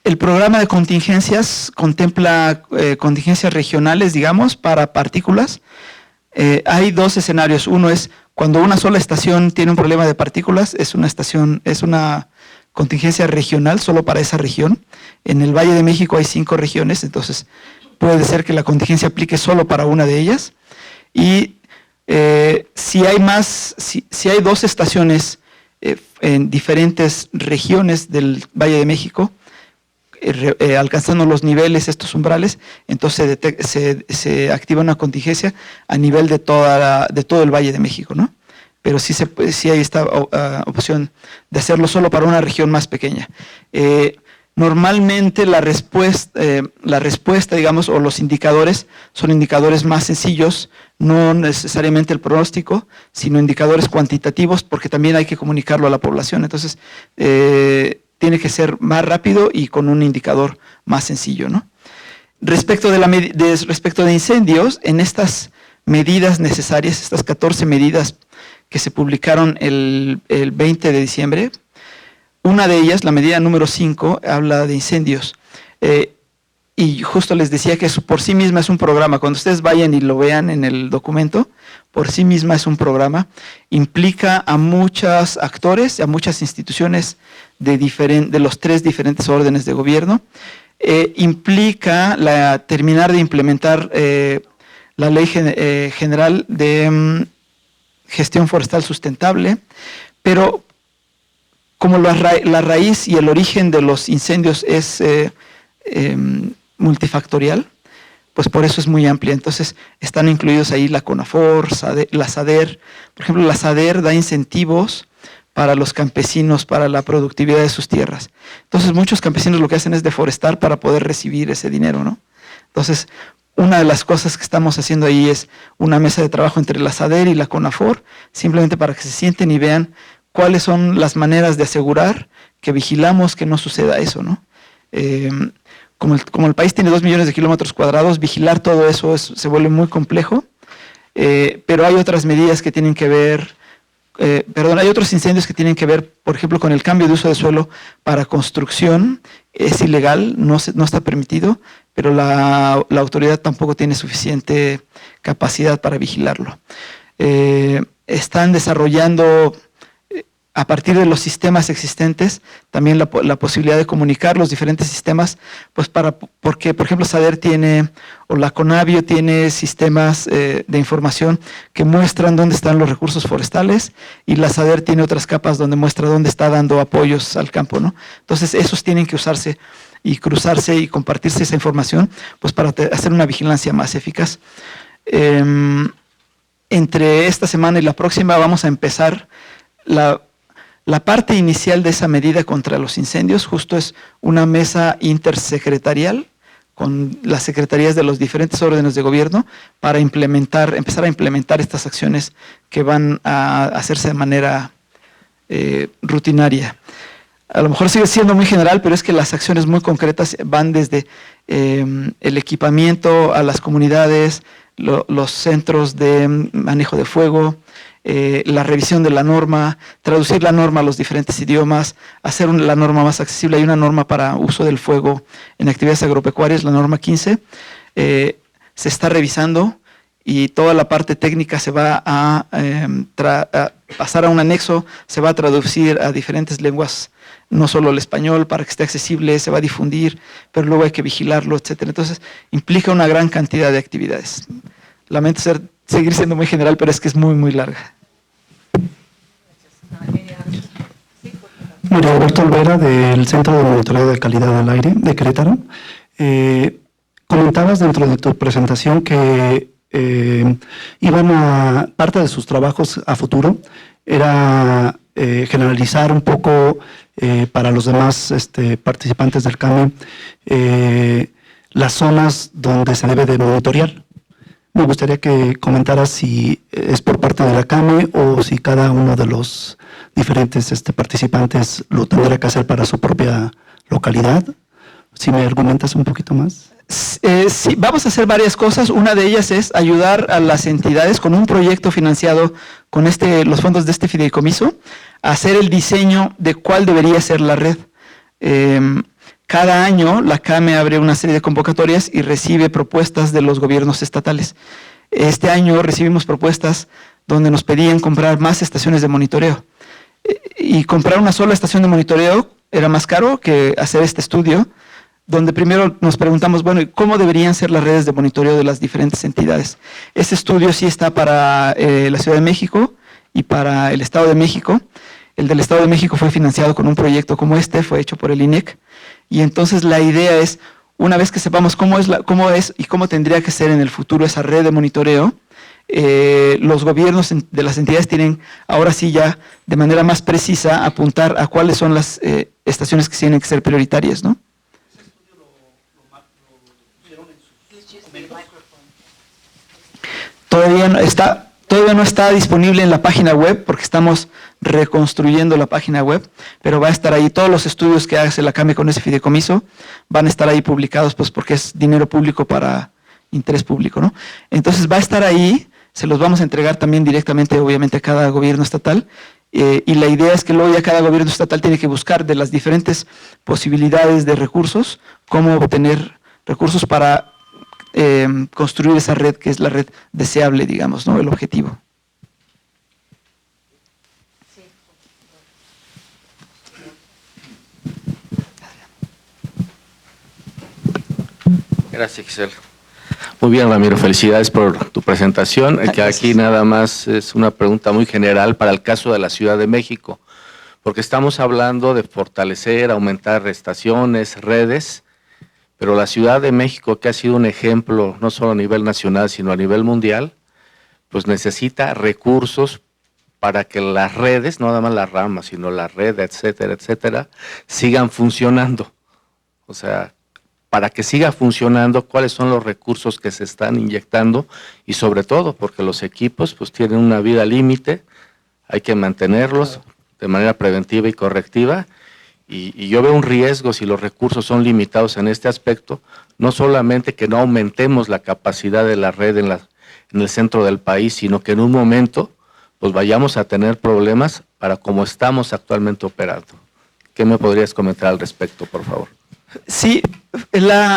[SPEAKER 3] el programa de contingencias contempla contingencias regionales, digamos, para partículas. Hay dos escenarios. Uno es cuando una sola estación tiene un problema de partículas, es una contingencia regional solo para esa región. En el Valle de México hay 5 regiones, entonces puede ser que la contingencia aplique solo para una de ellas. Y si hay 2 estaciones en diferentes regiones del Valle de México, alcanzando los niveles, estos umbrales, entonces se activa una contingencia a nivel de todo el Valle de México, ¿no? Pero sí hay esta opción de hacerlo solo para una región más pequeña. Normalmente la respuesta, digamos, o los indicadores son indicadores más sencillos, no necesariamente el pronóstico, sino indicadores cuantitativos, porque también hay que comunicarlo a la población. Entonces, tiene que ser más rápido y con un indicador más sencillo, ¿no? Respecto de incendios, en estas medidas necesarias, estas 14 medidas que se publicaron el 20 de diciembre, una de ellas, la medida número 5, habla de incendios. Y justo les decía que eso por sí misma es un programa. Cuando ustedes vayan y lo vean en el documento, por sí misma es un programa. Implica a muchos actores, a muchas instituciones de los 3 diferentes órdenes de gobierno. Implica terminar de implementar la Ley General de Gestión Forestal Sustentable, pero como la raíz y el origen de los incendios es multifactorial, pues por eso es muy amplia. Entonces están incluidos ahí la CONAFOR, la SADER. Por ejemplo, la SADER da incentivos para los campesinos, para la productividad de sus tierras. Entonces muchos campesinos lo que hacen es deforestar para poder recibir ese dinero, ¿no? Entonces, una de las cosas que estamos haciendo ahí es una mesa de trabajo entre la SADER y la CONAFOR, simplemente para que se sienten y vean cuáles son las maneras de asegurar que vigilamos que no suceda eso, ¿no? Como el país tiene 2 millones de kilómetros cuadrados, vigilar todo eso se vuelve muy complejo, pero hay otras medidas que tienen que ver, hay otros incendios que tienen que ver, por ejemplo, con el cambio de uso de suelo para construcción. Es ilegal, no está permitido, pero la autoridad tampoco tiene suficiente capacidad para vigilarlo. Están desarrollando a partir de los sistemas existentes, también la posibilidad de comunicar los diferentes sistemas, pues porque, por ejemplo, SADER tiene, o la CONAVIO tiene sistemas de información que muestran dónde están los recursos forestales, y la SADER tiene otras capas donde muestra dónde está dando apoyos al campo, ¿no? Entonces, esos tienen que usarse y cruzarse y compartirse esa información, pues para hacer una vigilancia más eficaz. Entre esta semana y la próxima vamos a empezar la parte inicial de esa medida contra los incendios. Justo es una mesa intersecretarial con las secretarías de los diferentes órdenes de gobierno para empezar a implementar estas acciones que van a hacerse de manera rutinaria. A lo mejor sigue siendo muy general, pero es que las acciones muy concretas van desde el equipamiento a las comunidades, los centros de manejo de fuego, la revisión de la norma, traducir la norma a los diferentes idiomas, hacer la norma más accesible. Hay una norma para uso del fuego en actividades agropecuarias, la norma 15, se está revisando y toda la parte técnica se va a pasar a un anexo, se va a traducir a diferentes lenguas, no solo el español, para que esté accesible, se va a difundir, pero luego hay que vigilarlo, etcétera. Entonces, implica una gran cantidad de actividades. Lamento seguir siendo muy general, pero es que es muy, muy larga.
[SPEAKER 9] María Alberto Olvera, del Centro de Monitoreo de Calidad del Aire de Querétaro. Comentabas dentro de tu presentación que parte de sus trabajos a futuro era generalizar un poco para los demás participantes del CAME las zonas donde se debe de monitorear. Me gustaría que comentaras si es por parte de la CAME o si cada uno de los diferentes participantes lo tendrá que hacer para su propia localidad. Si me argumentas un poquito más.
[SPEAKER 3] Sí, vamos a hacer varias cosas. Una de ellas es ayudar a las entidades con un proyecto financiado con los fondos de este fideicomiso a hacer el diseño de cuál debería ser la red. Cada año la CAME abre una serie de convocatorias y recibe propuestas de los gobiernos estatales. Este año recibimos propuestas donde nos pedían comprar más estaciones de monitoreo. Y comprar una sola estación de monitoreo era más caro que hacer este estudio, donde primero nos preguntamos, bueno, ¿cómo deberían ser las redes de monitoreo de las diferentes entidades? Este estudio sí está para la Ciudad de México y para el Estado de México. El del Estado de México fue financiado con un proyecto como fue hecho por el INEC. Y entonces la idea es, una vez que sepamos cómo es y cómo tendría que ser en el futuro esa red de monitoreo, los gobiernos de las entidades tienen ahora sí ya de manera más precisa apuntar a cuáles son las estaciones que tienen que ser prioritarias, ¿no? Todavía no está disponible en la página web porque estamos reconstruyendo la página web, pero va a estar ahí. Todos los estudios que hace la CAME con ese fideicomiso van a estar ahí publicados, pues porque es dinero público para interés público, ¿no? Entonces va a estar ahí, se los vamos a entregar también directamente, obviamente, a cada gobierno estatal, y la idea es que luego ya cada gobierno estatal tiene que buscar de las diferentes posibilidades de recursos, cómo obtener recursos para construir esa red que es la red deseable, digamos, ¿no? El objetivo.
[SPEAKER 10] Gracias, Giselle. Muy bien, Ramiro, felicidades por tu presentación. Que aquí nada más es una pregunta muy general para el caso de la Ciudad de México, porque estamos hablando de fortalecer, aumentar estaciones, redes, pero la Ciudad de México, que ha sido un ejemplo no solo a nivel nacional, sino a nivel mundial, pues necesita recursos para que las redes, no nada más las ramas, sino la red, etcétera, etcétera, sigan funcionando. O sea, para que siga funcionando, cuáles son los recursos que se están inyectando y sobre todo porque los equipos pues tienen una vida límite, hay que mantenerlos de manera preventiva y correctiva y yo veo un riesgo si los recursos son limitados en este aspecto, no solamente que no aumentemos la capacidad de la red en el centro del país, sino que en un momento pues vayamos a tener problemas para como estamos actualmente operando. ¿Qué me podrías comentar al respecto, por favor?
[SPEAKER 3] Sí,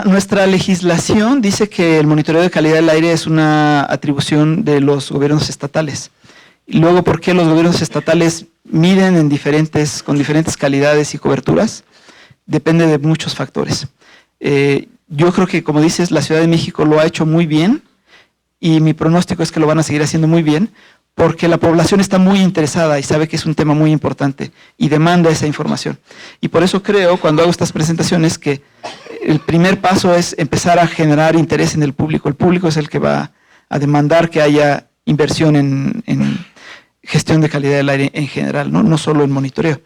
[SPEAKER 3] nuestra legislación dice que el monitoreo de calidad del aire es una atribución de los gobiernos estatales Y luego, ¿por qué los gobiernos estatales miden con diferentes calidades y coberturas? Depende de muchos factores. Yo creo que, como dices, la Ciudad de México lo ha hecho muy bien y mi pronóstico es que lo van a seguir haciendo muy bien porque la población está muy interesada y sabe que es un tema muy importante y demanda esa información. Y por eso creo, cuando hago estas presentaciones, que el primer paso es empezar a generar interés en el público. El público es el que va a demandar que haya inversión en gestión de calidad del aire en general, no solo en monitoreo.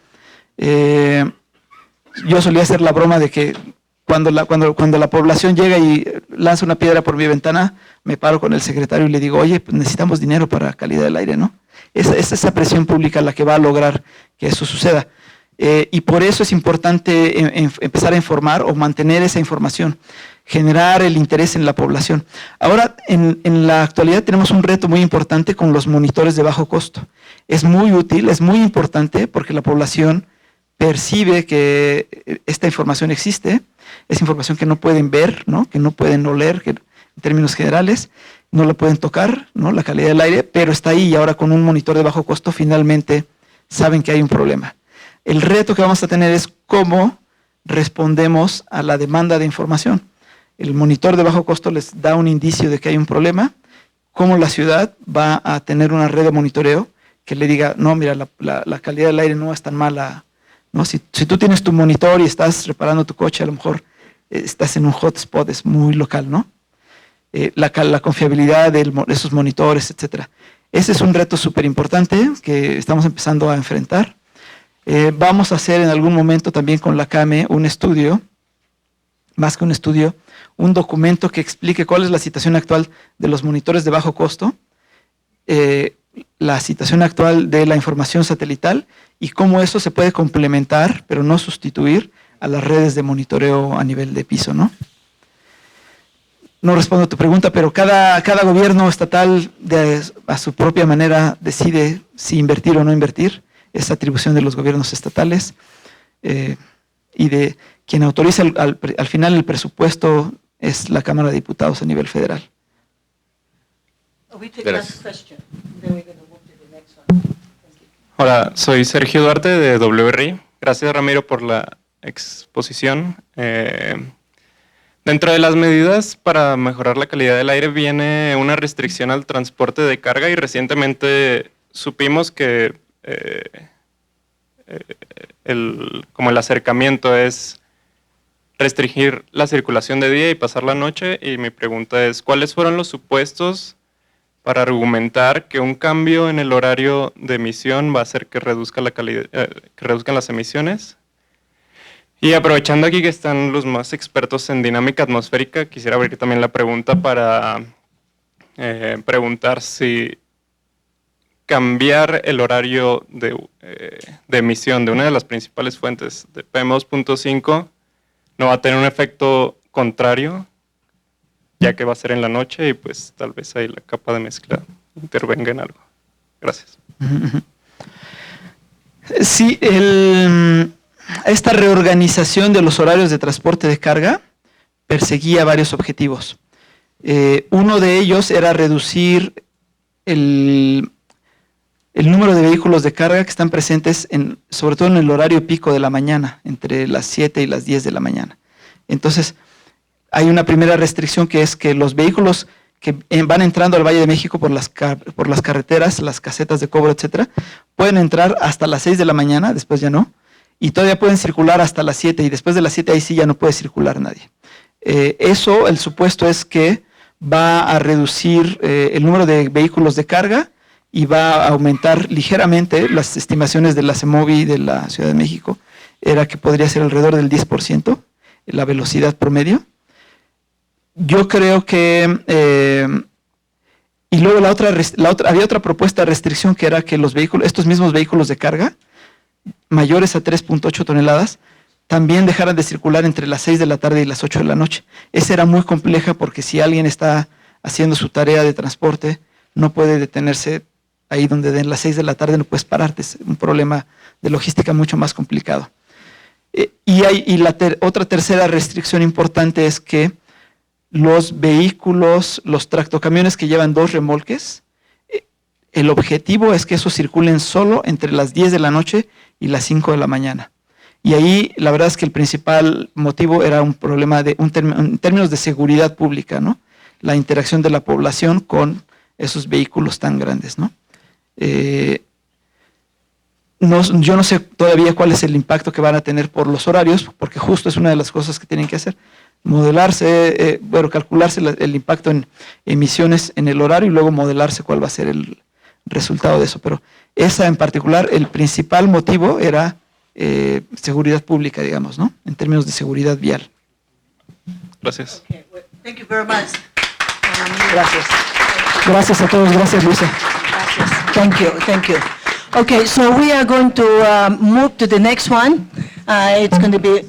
[SPEAKER 3] Yo solía hacer la broma de que cuando la población llega y lanza una piedra por mi ventana, me paro con el secretario y le digo, oye, pues necesitamos dinero para calidad del aire, ¿no? Es esa presión pública la que va a lograr que eso suceda. Y por eso es importante empezar a informar o mantener esa información, generar el interés en la población. Ahora, en la actualidad tenemos un reto muy importante con los monitores de bajo costo. Es muy útil, es muy importante porque la población percibe que esta información existe, es información que no pueden ver, ¿no? Que no pueden oler, que en términos generales, no la pueden tocar, ¿no? La calidad del aire, pero está ahí y ahora con un monitor de bajo costo finalmente saben que hay un problema. El reto que vamos a tener es cómo respondemos a la demanda de información. El monitor de bajo costo les da un indicio de que hay un problema, cómo la ciudad va a tener una red de monitoreo que le diga, no, mira, la calidad del aire no es tan mala, ¿no? Si tú tienes tu monitor y estás reparando tu coche, a lo mejor estás en un hotspot, es muy local, ¿no? La confiabilidad de esos monitores, etc. Ese es un reto súper importante que estamos empezando a enfrentar. Vamos a hacer en algún momento también con la CAME un estudio, más que un estudio, un documento que explique cuál es la situación actual de los monitores de bajo costo, la situación actual de la información satelital y cómo eso se puede complementar, pero no sustituir a las redes de monitoreo a nivel de piso, ¿no? No respondo a tu pregunta, pero cada gobierno estatal a su propia manera decide si invertir o no invertir. Es atribución de los gobiernos estatales y de quien autoriza al final el presupuesto es la Cámara de Diputados a nivel federal.
[SPEAKER 11] Hola, soy Sergio Duarte de WRI. Gracias, Ramiro, por la exposición. Dentro de las medidas para mejorar la calidad del aire viene una restricción al transporte de carga y recientemente supimos que como el acercamiento es restringir la circulación de día y pasar la noche, y mi pregunta es, ¿cuáles fueron los supuestos para argumentar que un cambio en el horario de emisión va a hacer que reduzcan las emisiones? Y aprovechando aquí que están los más expertos en dinámica atmosférica, quisiera abrir también la pregunta para preguntar si cambiar el horario de emisión de una de las principales fuentes de PM2.5 no va a tener un efecto contrario, ya que va a ser en la noche y pues tal vez ahí la capa de mezcla intervenga en algo. Gracias.
[SPEAKER 3] Sí, esta reorganización de los horarios de transporte de carga perseguía varios objetivos. Uno de ellos era reducir el número de vehículos de carga que están presentes, sobre todo en el horario pico de la mañana, entre las 7 y las 10 de la mañana. Entonces, hay una primera restricción que es que los vehículos que van entrando al Valle de México por las carreteras, las casetas de cobro, etcétera, pueden entrar hasta las 6 de la mañana, después ya no, y todavía pueden circular hasta las 7, y después de las 7 ahí sí ya no puede circular nadie. El supuesto es que va a reducir el número de vehículos de carga y va a aumentar ligeramente. Las estimaciones de la CEMOVI de la Ciudad de México era que podría ser alrededor del 10% la velocidad promedio. Yo creo que y luego había otra propuesta de restricción que era que estos mismos vehículos de carga mayores a 3.8 toneladas también dejaran de circular entre las 6 de la tarde y las 8 de la noche. Esa era muy compleja porque si alguien está haciendo su tarea de transporte no puede detenerse ahí donde den las 6 de la tarde, no puedes pararte, es un problema de logística mucho más complicado. Otra tercera restricción importante es que los vehículos, los tractocamiones que llevan 2 remolques, El objetivo es que esos circulen solo entre las 10 de la noche y las 5 de la mañana. Y ahí la verdad es que el principal motivo era un problema en términos de seguridad pública, ¿no? La interacción de la población con esos vehículos tan grandes, ¿no? Yo no sé todavía cuál es el impacto que van a tener por los horarios, porque justo es una de las cosas que tienen que hacer, calcularse el impacto en emisiones en el horario y luego modelarse cuál va a ser el resultado de eso. Pero esa en particular, el principal motivo era seguridad pública, digamos, ¿no? En términos de seguridad vial.
[SPEAKER 11] Gracias.
[SPEAKER 1] Okay, well, thank you very much.
[SPEAKER 3] Gracias. Gracias a todos. Gracias, Luisa.
[SPEAKER 1] Thank you, thank you. Okay, so we are going to move to the next one. It's going to be